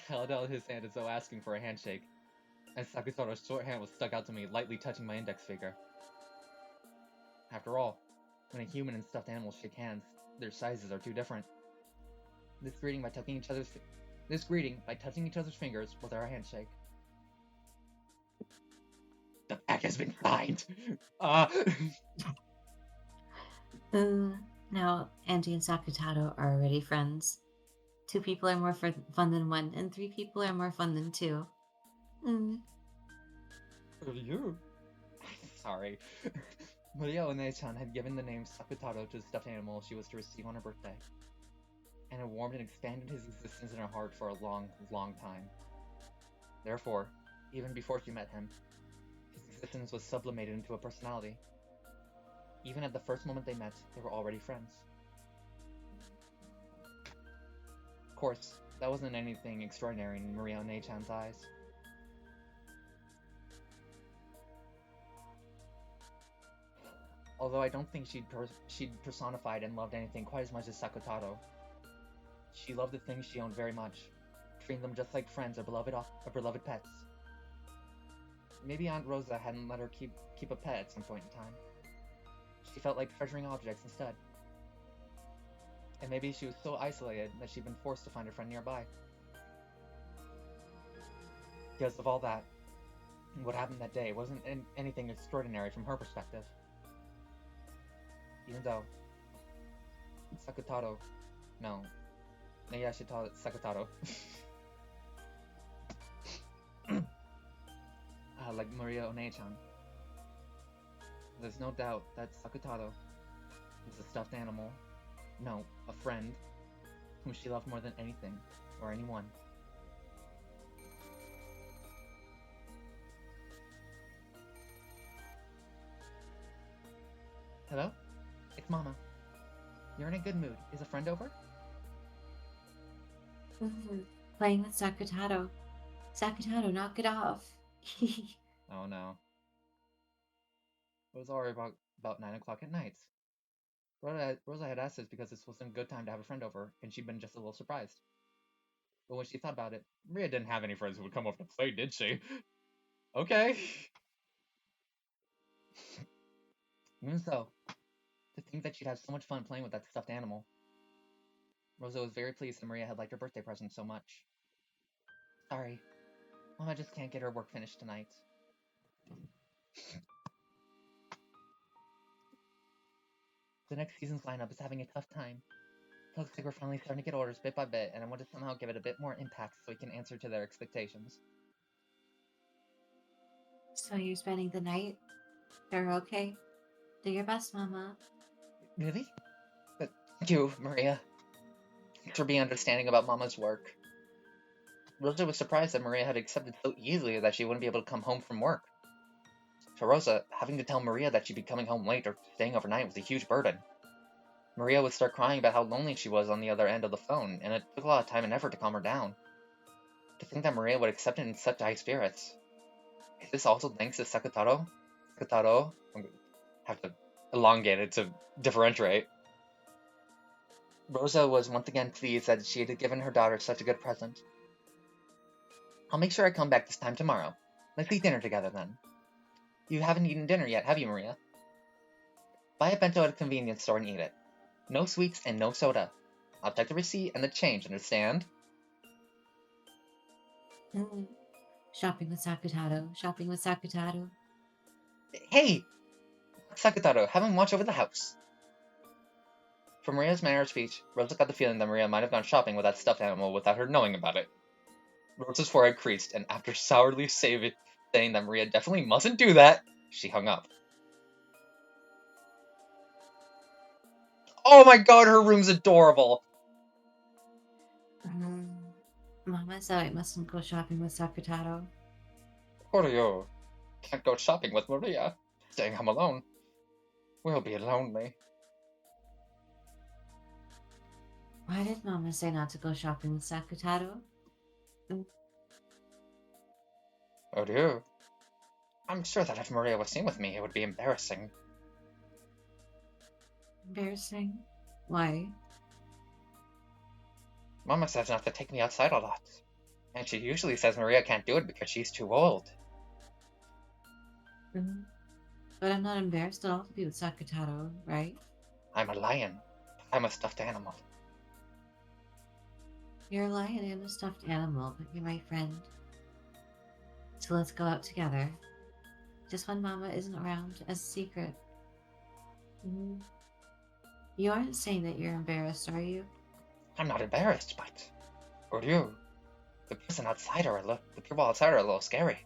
Held out his hand as though asking for a handshake, and Sakutaro's short hand was stuck out to me, lightly touching my index finger. After all, when a human and stuffed animal shake hands, their sizes are too different. This greeting by touching each other's fingers was our handshake. The pact has been signed. Now Angie and Sakutaro are already friends. 2 people are more fun than 1, and 3 people are more fun than 2. You? Sorry. Maria One-chan had given the name Sakutaro to the stuffed animal she was to receive on her birthday, and it warmed and expanded his existence in her heart for a long, long time. Therefore, even before she met him, his existence was sublimated into a personality. Even at the first moment they met, they were already friends. Of course, that wasn't anything extraordinary in Maria One-chan's eyes. Although I don't think she'd personified and loved anything quite as much as Sakutaro. She loved the things she owned very much, treating them just like friends or beloved pets. Maybe Aunt Rosa hadn't let her keep a pet at some point in time. She felt like treasuring objects instead. And maybe she was so isolated that she'd been forced to find a friend nearby. Because of all that, what happened that day wasn't anything extraordinary from her perspective. Even though Sakutaro— no, maybe I should call it Sakutaro. Like Maria One-chan. There's no doubt that Sakutaro is a stuffed animal. No, a friend, whom she loved more than anything or anyone. Hello? It's Mama. You're in a good mood. Is a friend over? Playing with Sakutaro. Sakutaro, knock it off. Oh no. It was already about 9 o'clock at night. Rosa had asked this because this wasn't a good time to have a friend over, and she'd been just a little surprised. But when she thought about it, Maria didn't have any friends who would come over to play, did she? Okay. Even so, to think that she'd have so much fun playing with that stuffed animal. Rosa was very pleased that Maria had liked her birthday present so much. Sorry, Mama just can't get her work finished tonight. The next season's lineup is having a tough time. It looks like we're finally starting to get orders bit by bit, and I want to somehow give it a bit more impact so we can answer to their expectations. So you're spending the night? You're okay? Do your best, Mama. Really? But thank you, Maria. Thanks for being understanding about Mama's work. Rosa was surprised that Maria had accepted so easily that she wouldn't be able to come home from work. To Rosa, having to tell Maria that she'd be coming home late or staying overnight was a huge burden. Maria would start crying about how lonely she was on the other end of the phone, and it took a lot of time and effort to calm her down. To think that Maria would accept it in such high spirits. Is this also thanks to Sakutaro? Sakutaro? I'm gonna have to elongate it to differentiate. Rosa was once again pleased that she had given her daughter such a good present. I'll make sure I come back this time tomorrow. Let's eat dinner together then. You haven't eaten dinner yet, have you, Maria? Buy a bento at a convenience store and eat it. No sweets and no soda. I'll check the receipt and the change, understand? Shopping with Sakutaro. Shopping with Sakutaro. Hey! Sakutaro, have him watch over the house. From Maria's manner of speech, Rosa got the feeling that Maria might have gone shopping with that stuffed animal without her knowing about it. Rosa's forehead creased, and after sourly saying that Maria definitely mustn't do that, she hung up. Oh my god, her room's adorable! Mama said I mustn't go shopping with Sakutaro. Oreo, can't go shopping with Maria, staying home alone. We'll be lonely. Why did Mama say not to go shopping with Sakutaro? Oreo, I'm sure that if Maria was seen with me, it would be embarrassing. Embarrassing? Why? Mama says not to take me outside a lot, and she usually says Maria can't do it because she's too old. But I'm not embarrassed at all to be with Sakutaro, right? I'm a lion. I'm a stuffed animal. You're a lion and a stuffed animal, but you're my friend. So let's go out together. Just when Mama isn't around, as a secret. You aren't saying that you're embarrassed, are you? I'm not embarrassed, but... Oreo, the people outside are a little scary.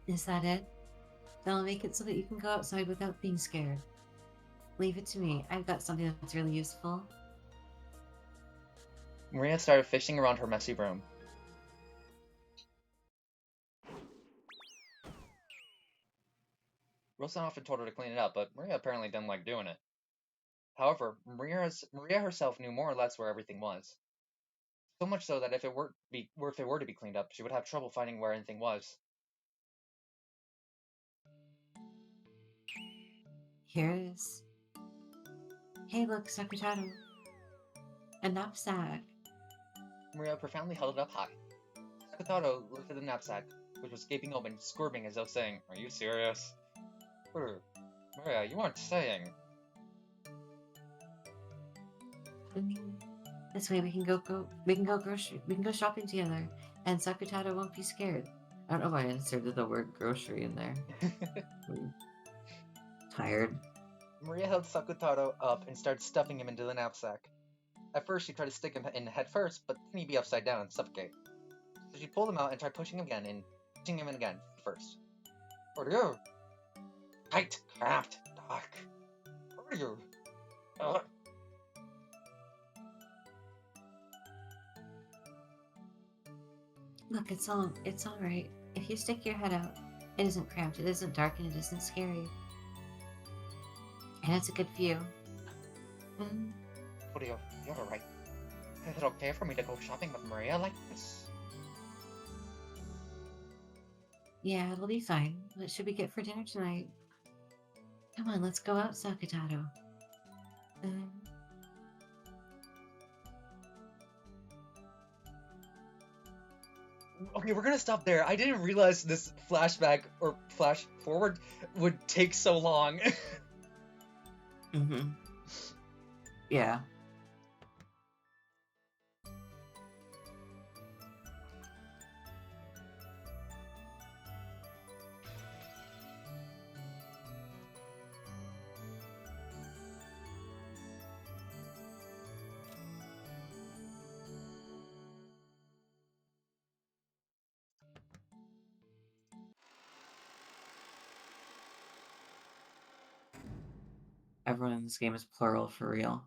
Is that it? Then I'll make it so that you can go outside without being scared. Leave it to me. I've got something that's really useful. Maria started fishing around her messy room. Rosa often told her to clean it up, but Maria apparently didn't like doing it. However, Maria herself knew more or less where everything was. So much so that if it were to be cleaned up, she would have trouble finding where anything was. Here it is. Hey, look, Sakutaro. A knapsack. Maria profoundly held it up high. Sakutaro looked at the knapsack, which was gaping open, squirming as though saying, "Are you serious?" Maria, you aren't saying. This way we can go shopping together, and Sakutaro won't be scared. I don't know why I inserted the word grocery in there. Tired. Maria held Sakutaro up and started stuffing him into the knapsack. At first, she tried to stick him in head first, but then he'd be upside down and suffocate. So she pulled him out and tried pushing him in again first. Oreo! Tight, cramped, dark. Oreo! Look, it's all right. If you stick your head out, it isn't cramped, it isn't dark, and it isn't scary. And it's a good view. Oreo, you're alright. Is it okay for me to go shopping with Maria like this? Yeah, it'll be fine. What should we get for dinner tonight? Come on, let's go out, Sakutaro. Okay, we're gonna stop there. I didn't realize this flashback or flash forward would take so long. Yeah. Everyone in this game is plural for real.